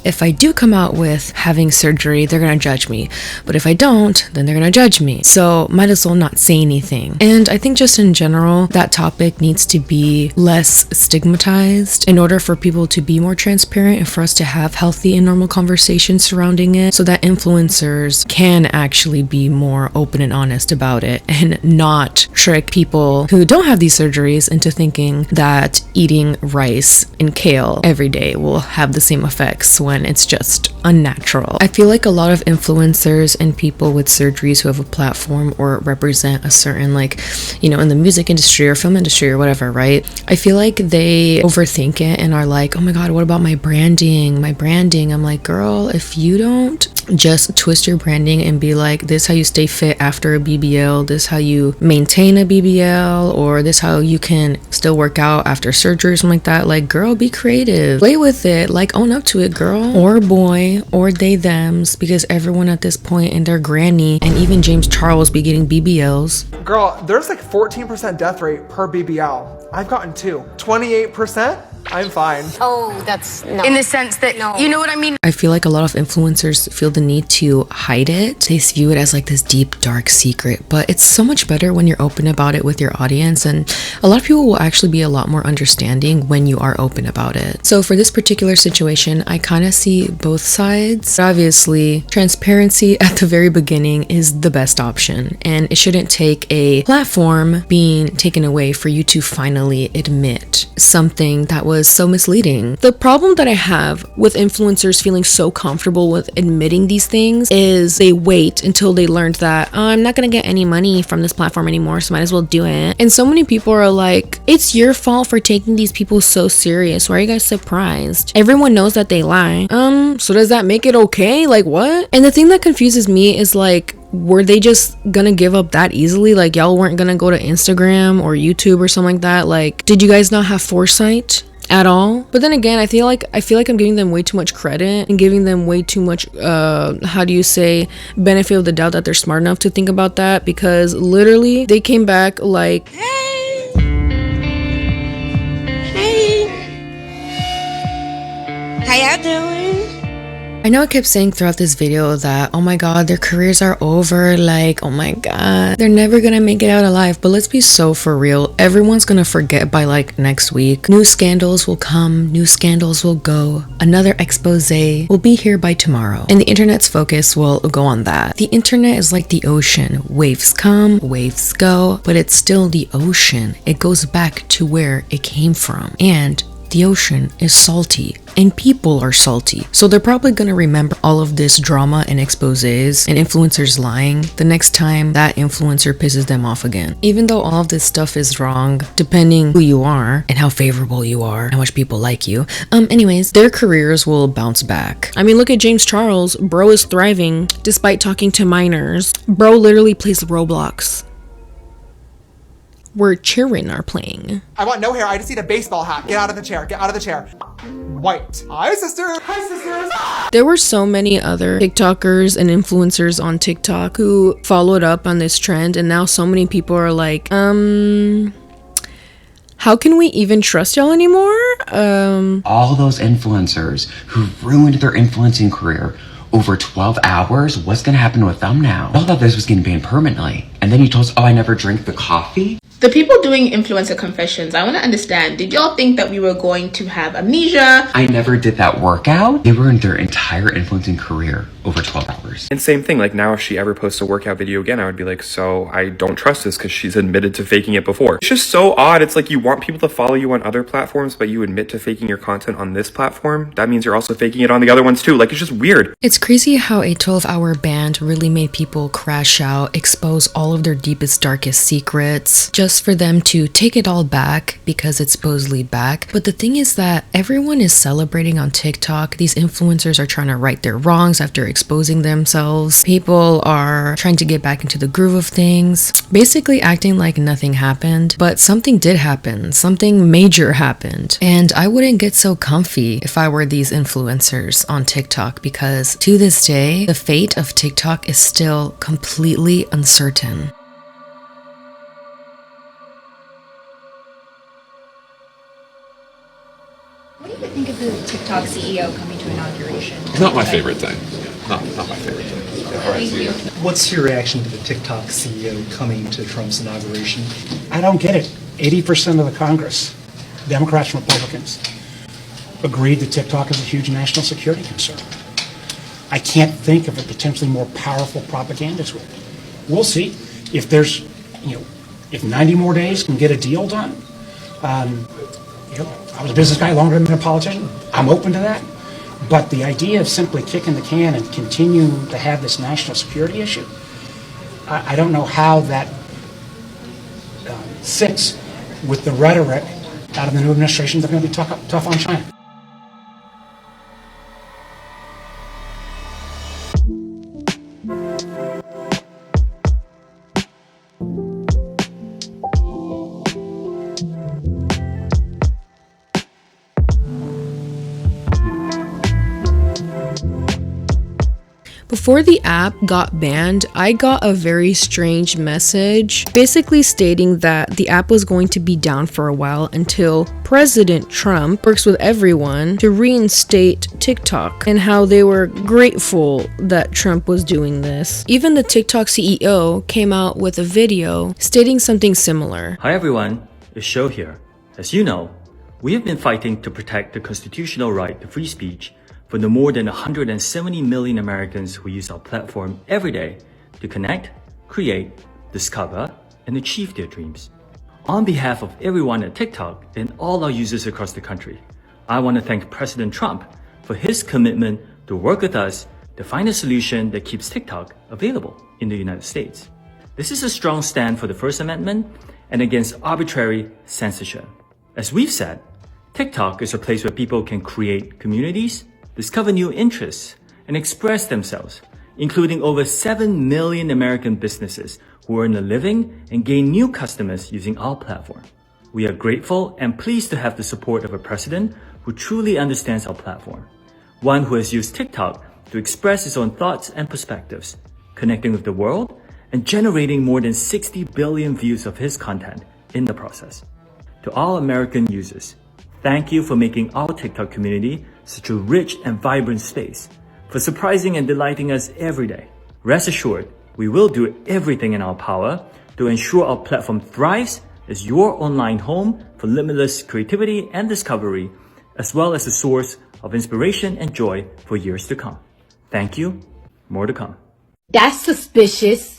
if I do come out with having surgery, they're gonna judge me, but if I don't, then they're gonna judge me, so might as well not say anything. And I think just in general, that topic needs to be less stigmatized in order for people to be more transparent and for us to have healthy and normal conversations surrounding it, so that influencers can actually be more open and honest about it and not trick people who don't have these surgeries into thinking that eating rice and kale every day will have the same same effects when it's just unnatural. I feel like a lot of influencers and people with surgeries who have a platform or represent a certain, like, you know, in the music industry or film industry or whatever, right? I feel like they overthink it and are like, oh my god, what about my branding? I'm like, girl, if you don't just twist your branding and be like, this how you stay fit after a BBL, this how you maintain a BBL, or this how you can still work out after surgery or something like that, like, girl, be creative, play with it, like, own up to it, girl, or boy, or they thems, because everyone at this point and their granny and even James Charles be getting BBLs. Girl, there's like 14% death rate per BBL. I've gotten 2. 28%? I'm fine. Oh, that's no. In the sense that, you know what I mean? I feel like a lot of influencers feel the need to hide it. They view it as like this deep, dark secret, but it's so much better when you're open about it with your audience, and a lot of people will actually be a lot more understanding when you are open about it. So for this particular situation, I kind of see both sides. Obviously, transparency at the very beginning is the best option, and it shouldn't take a platform being taken away for you to finally admit something that was so misleading. The problem that I have with influencers feeling so comfortable with admitting these things is they wait until they learned that, oh, I'm not gonna get any money from this platform anymore, so might as well do it. And so many people are like, it's your fault for taking these people so serious. Why are you guys surprised? Everyone knows that they lie. So does that make it okay? Like, what? And the thing that confuses me is, like, were they just gonna give up that easily? Like, y'all weren't gonna go to Instagram or YouTube or something like that? Like, did you guys not have foresight at all? But then again, I feel like I'm giving them way too much credit and giving them way too much how do you say, benefit of the doubt that they're smart enough to think about that, because literally they came back like, How y'all doing? I know I kept saying throughout this video that, oh my god, their careers are over, like, oh my god, they're never gonna make it out alive. But let's be so for real, everyone's gonna forget by like next week. New scandals will come, new scandals will go, another expose will be here by tomorrow, and the internet's focus will go on that. The internet is like the ocean, waves come, waves go, but it's still the ocean. It goes back to where it came from, and the ocean is salty and people are salty. So they're probably gonna remember all of this drama and exposés and influencers lying the next time that influencer pisses them off again. Even though all of this stuff is wrong, depending who you are and how favorable you are, how much people like you. Anyways, their careers will bounce back. I mean, look at James Charles. Bro is thriving despite talking to minors. Bro literally plays Roblox where children are playing. I want no hair. I just need a baseball hat. Get out of the chair. Get out of the chair. White. Hi, sister. Hi, sisters. There were so many other TikTokers and influencers on TikTok who followed up on this trend, and now so many people are like, how can we even trust y'all anymore? All those influencers who ruined their influencing career over 12 hours, what's gonna happen with them now? I thought this was gonna be banned permanently. And then you told us, oh, I never drink the coffee? The people doing influencer confessions, I want to understand, did y'all think that we were going to have amnesia? I never did that workout. They ruined their entire influencing career over 12 hours. And same thing, like now if she ever posts a workout video again, I would be like, so I don't trust this because she's admitted to faking it before. It's just so odd. It's like you want people to follow you on other platforms, but you admit to faking your content on this platform. That means you're also faking it on the other ones too. Like, it's just weird. It's crazy how a 12-hour ban really made people crash out, expose all of their deepest, darkest secrets, just for them to take it all back because it's supposedly back. But the thing is that everyone is celebrating on TikTok. These influencers are trying to right their wrongs after exposing themselves. People are trying to get back into the groove of things, basically acting like nothing happened. But something did happen. Something major happened. And I wouldn't get so comfy if I were these influencers on TikTok, because to this day, the fate of TikTok is still completely uncertain. What do you think of the TikTok CEO coming to inauguration? Not my favorite thing. Not my favorite thing. Thank you. What's your reaction to the TikTok CEO coming to Trump's inauguration? I don't get it. 80% of the Congress, Democrats and Republicans, agreed that TikTok is a huge national security concern. I can't think of a potentially more powerful propaganda tool. We'll see if there's, if 90 more days can get a deal done. I was a business guy longer than a politician. I'm open to that. But the idea of simply kicking the can and continuing to have this national security issue, I don't know how that sits with the rhetoric out of the new administration. They're going to be tough on China. Before the app got banned, I got a very strange message basically stating that the app was going to be down for a while until President Trump works with everyone to reinstate TikTok, and how they were grateful that Trump was doing this. Even the TikTok CEO came out with a video stating something similar. Hi everyone, it's Show here. As you know, we have been fighting to protect the constitutional right to free speech for the more than 170 million Americans who use our platform every day to connect, create, discover, and achieve their dreams. On behalf of everyone at TikTok and all our users across the country, I want to thank President Trump for his commitment to work with us to find a solution that keeps TikTok available in the United States. This is a strong stand for the First Amendment and against arbitrary censorship. As we've said, TikTok is a place where people can create communities, discover new interests, and express themselves, including over 7 million American businesses who earn a living and gain new customers using our platform. We are grateful and pleased to have the support of a president who truly understands our platform, one who has used TikTok to express his own thoughts and perspectives, connecting with the world and generating more than 60 billion views of his content in the process. To all American users, thank you for making our TikTok community such a rich and vibrant space, for surprising and delighting us every day. Rest assured, we will do everything in our power to ensure our platform thrives as your online home for limitless creativity and discovery, as well as a source of inspiration and joy for years to come. Thank you. More to come. That's suspicious.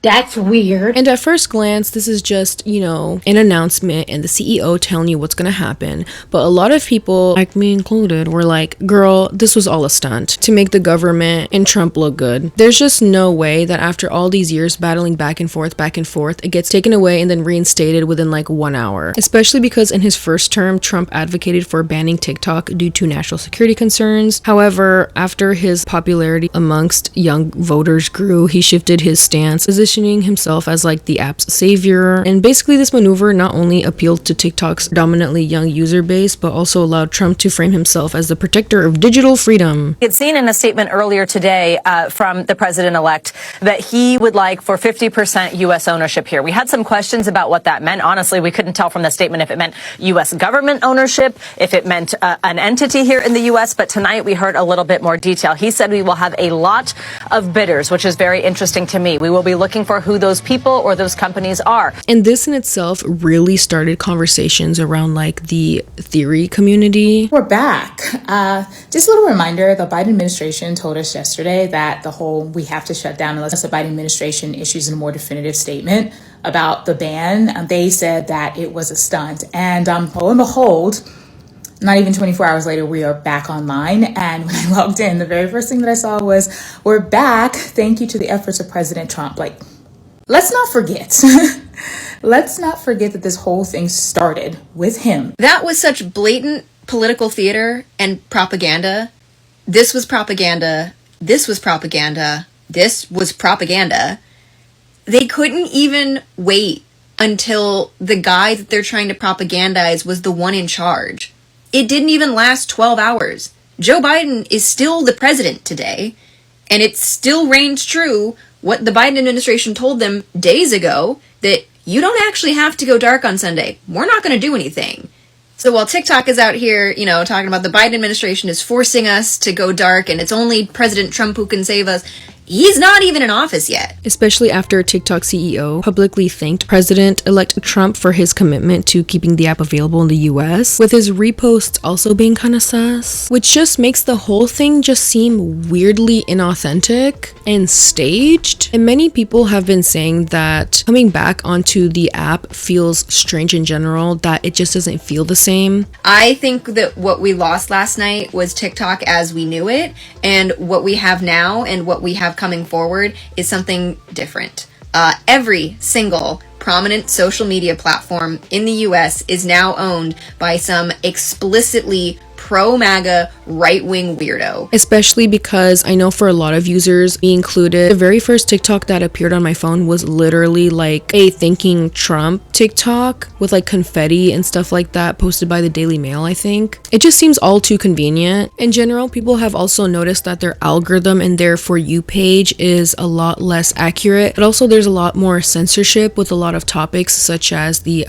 That's weird. And at first glance, this is just, an announcement and the CEO telling you what's gonna happen. But a lot of people, like me included, were like, girl, this was all a stunt to make the government and Trump look good. There's just no way that after all these years battling back and forth, it gets taken away and then reinstated within like 1 hour. Especially because in his first term, Trump advocated for banning TikTok due to national security concerns. However, after his popularity amongst young voters grew, he shifted his stance, positioning himself as like the app's savior. And basically this maneuver not only appealed to TikTok's dominantly young user base, but also allowed Trump to frame himself as the protector of digital freedom. It's seen in a statement earlier today from the president-elect that he would like for 50% U.S. ownership here. We had some questions about what that meant. Honestly, we couldn't tell from the statement if it meant U.S. government ownership, if it meant an entity here in the U.S., but tonight we heard a little bit more detail. He said we will have a lot of bidders, which is very interesting to me. We will be looking for who those people or those companies are. And this in itself really started conversations around like the theory community. We're back. Just a little reminder, the Biden administration told us yesterday that we have to shut down unless the Biden administration issues a more definitive statement about the ban. They said that it was a stunt. And lo and behold, not even 24 hours later, we are back online. And when I logged in, the very first thing that I saw was, we're back. Thank you to the efforts of President Trump. Let's not forget. Let's not forget that this whole thing started with him. That was such blatant political theater and propaganda. This was propaganda. This was propaganda. This was propaganda. They couldn't even wait until the guy that they're trying to propagandize was the one in charge. It didn't even last 12 hours. Joe Biden is still the president today, and it still reigns true what the Biden administration told them days ago, that you don't actually have to go dark on Sunday. We're not going to do anything. So while TikTok is out here, talking about the Biden administration is forcing us to go dark and it's only President Trump who can save us, He's not even in office yet. Especially after TikTok CEO publicly thanked President-elect Trump for his commitment to keeping the app available in the US, with his reposts also being kind of sus, which just makes the whole thing just seem weirdly inauthentic and staged. And many people have been saying that coming back onto the app feels strange in general, that it just doesn't feel the same. I think that what we lost last night was TikTok as we knew it, and what we have now and what we have coming forward is something different. Every single prominent social media platform in the US is now owned by some explicitly pro-MAGA right-wing weirdo. Especially because I know for a lot of users, me included, the very first TikTok that appeared on my phone was literally like a thanking Trump TikTok with like confetti and stuff like that posted by the Daily Mail, I think. It just seems all too convenient. In general, people have also noticed that their algorithm and their For You page is a lot less accurate, but also there's a lot more censorship with a lot of topics such as the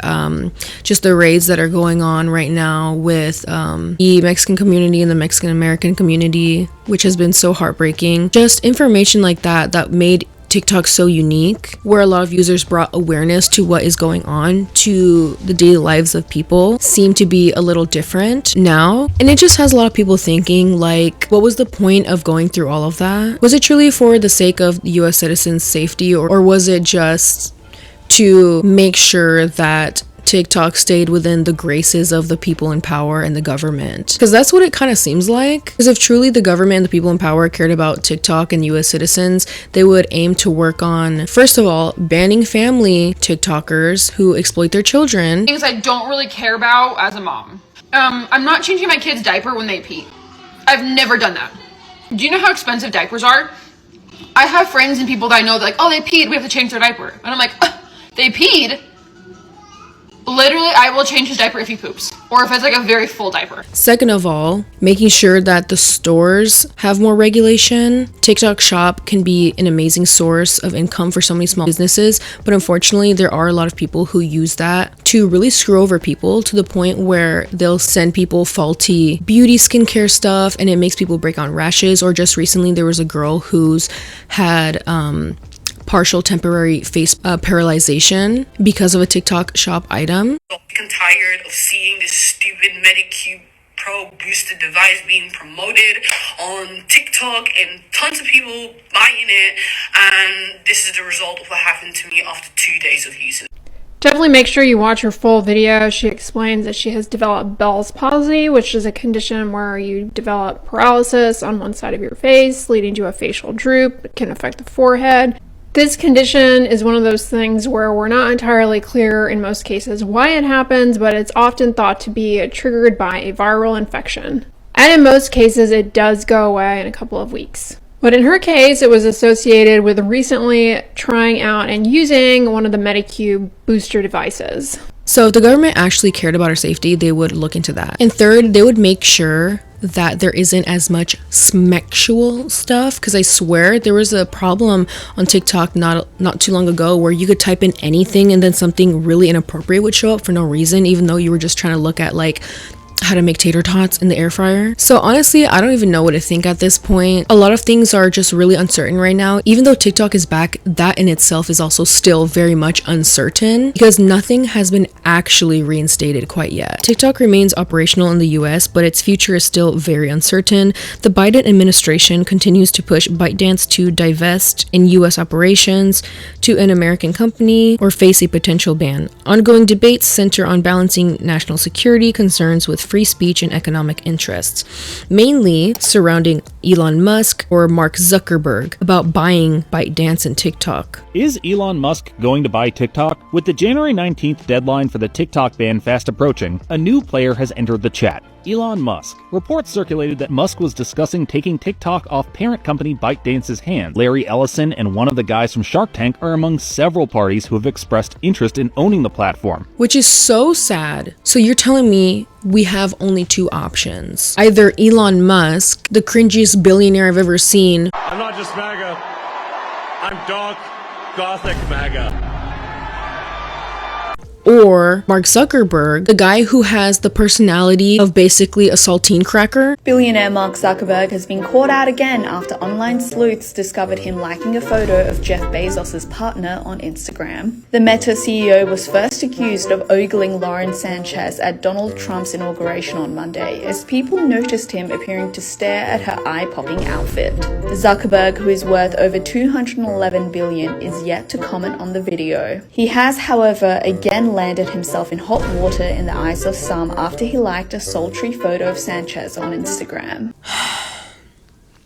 just the raids that are going on right now with the Mexican community and the Mexican American community, which has been so heartbreaking. Just information like that made TikTok so unique, where a lot of users brought awareness to what is going on to the daily lives of people, seem to be a little different now. And it just has a lot of people thinking, like, what was the point of going through all of that? Was it truly for the sake of US citizens' safety, or was it just to make sure that TikTok stayed within the graces of the people in power and the government? Because that's what it kind of seems like. Because if truly the government and the people in power cared about TikTok and US citizens, they would aim to work on, first of all, banning family TikTokers who exploit their children. Things I don't really care about as a mom. I'm not changing my kid's diaper when they pee. I've never done that. Do you know how expensive diapers are? I have friends and people that I know that like, oh, they peed, we have to change their diaper. And I'm like, they peed? Literally, I will change his diaper if he poops, or if it's like a very full diaper. Second of all, making sure that the stores have more regulation. TikTok Shop can be an amazing source of income for so many small businesses, but unfortunately, there are a lot of people who use that to really screw over people to the point where they'll send people faulty beauty skincare stuff, and it makes people break out in rashes. Or just recently, there was a girl who's had partial temporary face paralyzation because of a TikTok Shop item. I'm tired of seeing this stupid Medicube Pro boosted device being promoted on TikTok and tons of people buying it, and this is the result of what happened to me after 2 days of using it. Definitely make sure you watch her full video. She explains that she has developed Bell's palsy, which is a condition where you develop paralysis on one side of your face, leading to a facial droop. It can affect the forehead. This condition is one of those things where we're not entirely clear in most cases why it happens, but it's often thought to be triggered by a viral infection. And in most cases, it does go away in a couple of weeks. But in her case, it was associated with recently trying out and using one of the Medicube booster devices. So if the government actually cared about our safety, they would look into that. And third, they would make sure that there isn't as much smexual stuff, because I swear there was a problem on TikTok not too long ago where you could type in anything and then something really inappropriate would show up for no reason, even though you were just trying to look at like how to make tater tots in the air fryer. So honestly, I don't even know what to think at this point. A lot of things are just really uncertain right now. Even though TikTok is back, that in itself is also still very much uncertain because nothing has been actually reinstated quite yet. TikTok remains operational in the US, but its future is still very uncertain. The Biden administration continues to push ByteDance to divest in US operations to an American company or face a potential ban. Ongoing debates center on balancing national security concerns with free speech and economic interests, mainly surrounding Elon Musk or Mark Zuckerberg about buying ByteDance and TikTok. Is Elon Musk going to buy TikTok? With the January 19th deadline for the TikTok ban fast approaching, a new player has entered the chat. Elon Musk. Reports circulated that Musk was discussing taking TikTok off parent company ByteDance's hands. Larry Ellison and one of the guys from Shark Tank are among several parties who have expressed interest in owning the platform. Which is so sad. So you're telling me we have only two options. Either Elon Musk, the cringiest billionaire I've ever seen. I'm not just MAGA. I'm dark, gothic MAGA. Or Mark Zuckerberg, the guy who has the personality of basically a saltine cracker. Billionaire Mark Zuckerberg has been caught out again after online sleuths discovered him liking a photo of Jeff Bezos' partner on Instagram. The Meta CEO was first accused of ogling Lauren Sanchez at Donald Trump's inauguration on Monday, as people noticed him appearing to stare at her eye-popping outfit. Zuckerberg, who is worth over $211 billion, is yet to comment on the video. He has, however, again landed himself in hot water in the eyes of some after he liked a sultry photo of Sanchez on Instagram.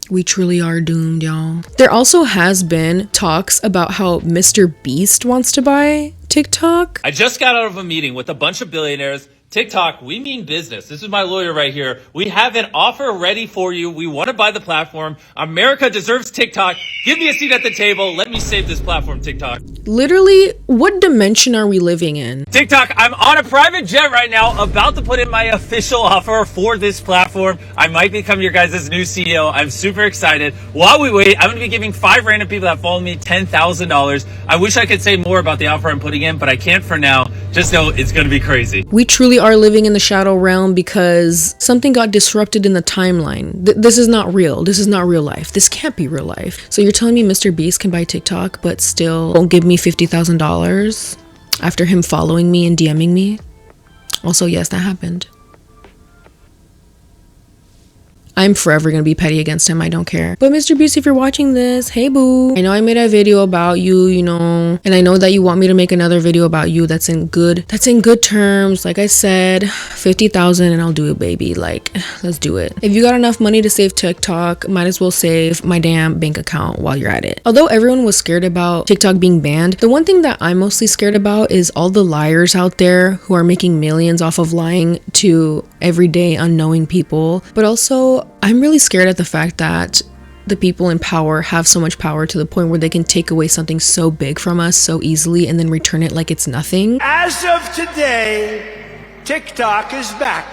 We truly are doomed, y'all. There also has been talks about how Mr.Beast wants to buy TikTok. I just got out of a meeting with a bunch of billionaires. TikTok, we mean business. This is my lawyer right here. We have an offer ready for you. We want to buy the platform. America deserves TikTok. Give me a seat at the table. Let me save this platform, TikTok. Literally, what dimension are we living in? TikTok, I'm on a private jet right now, about to put in my official offer for this platform. I might become your guys' new CEO. I'm super excited. While we wait, I'm going to be giving 5 random people that follow me $10,000. I wish I could say more about the offer I'm putting in, but I can't for now. Just know it's going to be crazy. We truly are living in the shadow realm because something got disrupted in the timeline. This is not real. This is not real life. This can't be real life. So you're telling me Mr.Beast can buy TikTok but still won't give me $50,000 after him following me and DMing me? Also, yes, that happened. I'm forever gonna be petty against him. I don't care. But Mr. Beast, if you're watching this, hey boo. I know I made a video about you, you know, and I know that you want me to make another video about you that's in good terms. Like I said, 50,000 and I'll do it, baby. Like, let's do it. If you got enough money to save TikTok, might as well save my damn bank account while you're at it. Although everyone was scared about TikTok being banned, the one thing that I'm mostly scared about is all the liars out there who are making millions off of lying to everyday unknowing people. But also, I'm really scared at the fact that the people in power have so much power to the point where they can take away something so big from us so easily and then return it like it's nothing. As of today, TikTok is back.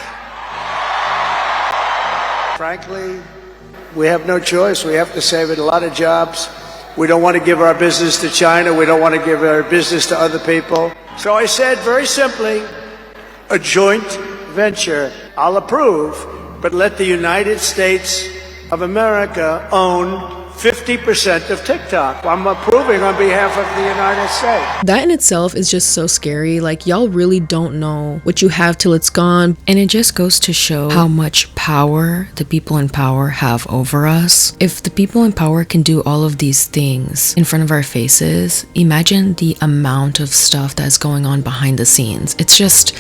Frankly, we have no choice. We have to save it. A lot of jobs. We don't want to give our business to China. We don't want to give our business to other people. So I said very simply, a joint venture. I'll approve, but let the United States of America own 50% of TikTok. I'm approving on behalf of the United States. That in itself is just so scary. Like, y'all really don't know what you have till it's gone. And it just goes to show how much power the people in power have over us. If the people in power can do all of these things in front of our faces, imagine the amount of stuff that's going on behind the scenes. It's just,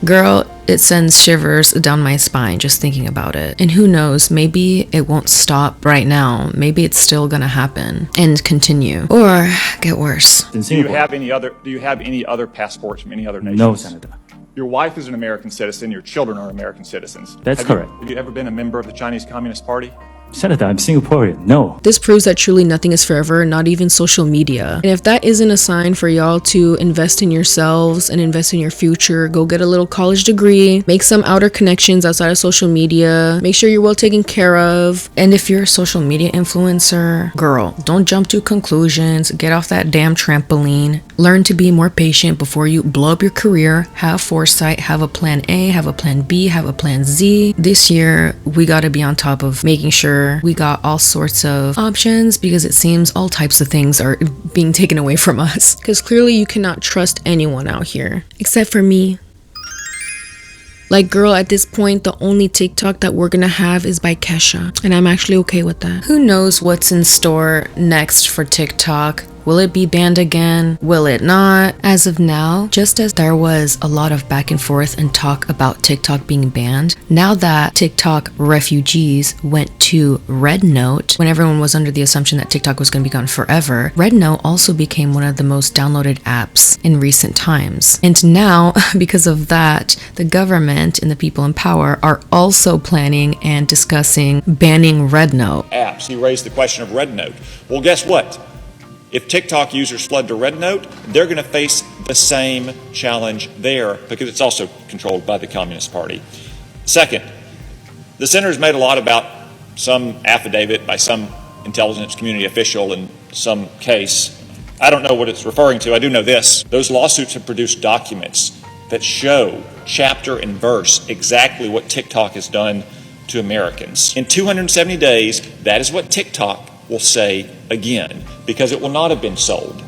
girl, it sends shivers down my spine just thinking about it. And who knows, maybe it won't stop right now. Maybe it's still gonna happen and continue or get worse. Do you have any other passports from any other nations? No, Senator. Your wife is an American citizen, your children are American citizens. That's correct. Have you ever been a member of the Chinese Communist Party? Senator, I'm Singaporean. No. This proves that truly nothing is forever, not even social media. And if that isn't a sign for y'all to invest in yourselves and invest in your future, go get a little college degree, make some outer connections outside of social media, make sure you're well taken care of. And if you're a social media influencer, girl, don't jump to conclusions, get off that damn trampoline, learn to be more patient before you blow up your career, have foresight, have a plan A, have a plan B, have a plan Z. This year, we gotta be on top of making sure we got all sorts of options, because it seems all types of things are being taken away from us. Because clearly you cannot trust anyone out here, except for me. Like, girl, at this point, the only TikTok that we're gonna have is by Kesha, and I'm actually okay with that. Who knows what's in store next for TikTok? Will it be banned again? Will it not? As of now, just as there was a lot of back and forth and talk about TikTok being banned, now that TikTok refugees went to Red Note, when everyone was under the assumption that TikTok was going to be gone forever, Red Note also became one of the most downloaded apps in recent times. And now, because of that, the government and the people in power are also planning and discussing banning Red Note. Apps. You raised the question of Red Note. Well, guess what? If TikTok users flood to Red Note, they're going to face the same challenge there, because it's also controlled by the Communist Party. Second, the senator's made a lot about some affidavit by some intelligence community official in some case. I don't know what it's referring to. I do know this. Those lawsuits have produced documents that show chapter and verse exactly what TikTok has done to Americans. In 270 days, that is what TikTok will say again, because it will not have been sold.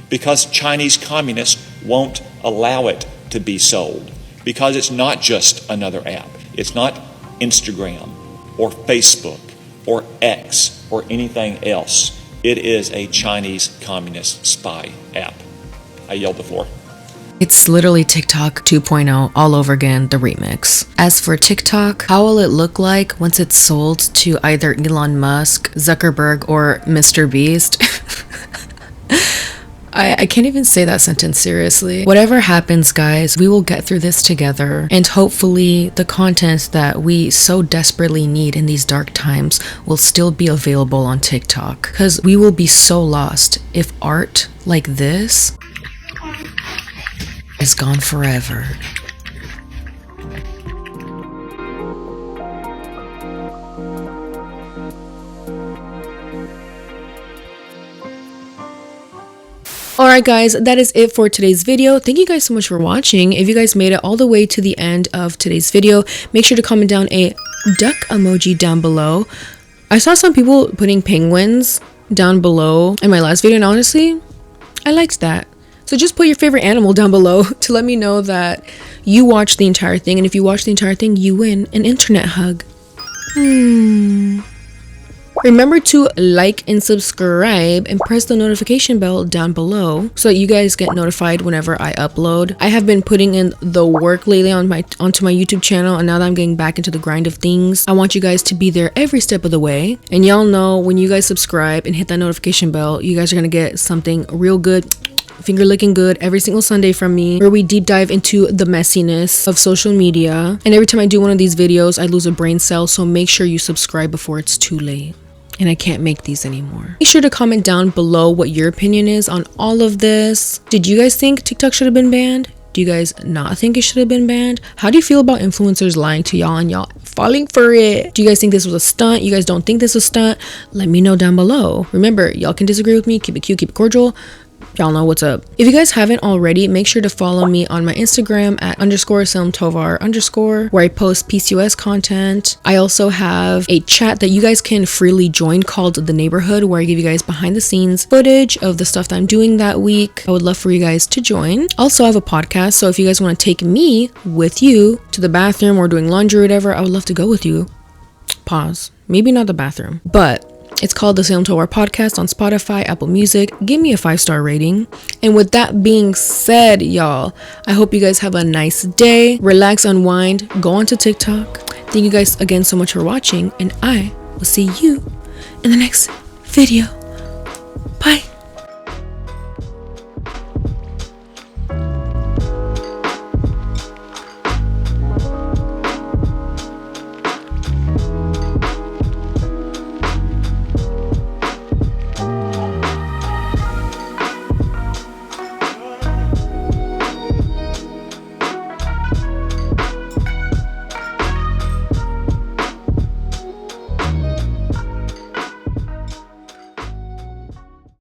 Because Chinese communists won't allow it to be sold. Because it's not just another app. It's not Instagram or Facebook or X or anything else. It is a Chinese communist spy app. I yield the floor. It's literally TikTok 2.0 all over again, the remix. As for TikTok, how will it look like once it's sold to either Elon Musk, Zuckerberg, or Mr.Beast? I can't even say that sentence seriously. Whatever happens, guys, we will get through this together. And hopefully the content that we so desperately need in these dark times will still be available on TikTok. Because we will be so lost if art like this is gone forever. Alright guys, that is it for today's video. Thank you guys so much for watching. If you guys made it all the way to the end of today's video, make sure to comment down a duck emoji down below. I saw some people putting penguins down below in my last video, and honestly, I liked that. So just put your favorite animal down below to let me know that you watched the entire thing, and if you watched the entire thing, you win an internet hug. Remember to like and subscribe and press the notification bell down below so that you guys get notified whenever I upload. I have been putting in the work lately onto my YouTube channel, and now that I'm getting back into the grind of things, I want you guys to be there every step of the way. And y'all know when you guys subscribe and hit that notification bell, you guys are gonna get something real good, finger licking good every single Sunday from me, where we deep dive into the messiness of social media. And every time I do one of these videos, I lose a brain cell, so make sure you subscribe before it's too late and I can't make these anymore. Make sure to comment down below what your opinion is on all of this. Did you guys think TikTok should have been banned? Do you guys not think it should have been banned? How do you feel about influencers lying to y'all and y'all falling for it? Do you guys think this was a stunt? You guys don't think this was a stunt? Let me know down below. Remember, y'all can disagree with me. Keep it cute, keep it cordial. Y'all know what's up. If you guys haven't already, make sure to follow me on my Instagram at _Salem Tovar _ where I post PCOS content. I also have a chat that you guys can freely join called The Neighborhood, where I give you guys behind the scenes footage of the stuff that I'm doing that week. I would love for you guys to join. Also, I have a podcast, so if you guys want to take me with you to the bathroom or doing laundry or whatever, I would love to go with you. Pause. Maybe not the bathroom, but it's called the Salem Tovar Podcast on Spotify, Apple Music. Give me a 5-star rating. And with that being said, y'all, I hope you guys have a nice day. Relax, unwind, go onto TikTok. Thank you guys again so much for watching, and I will see you in the next video. Bye.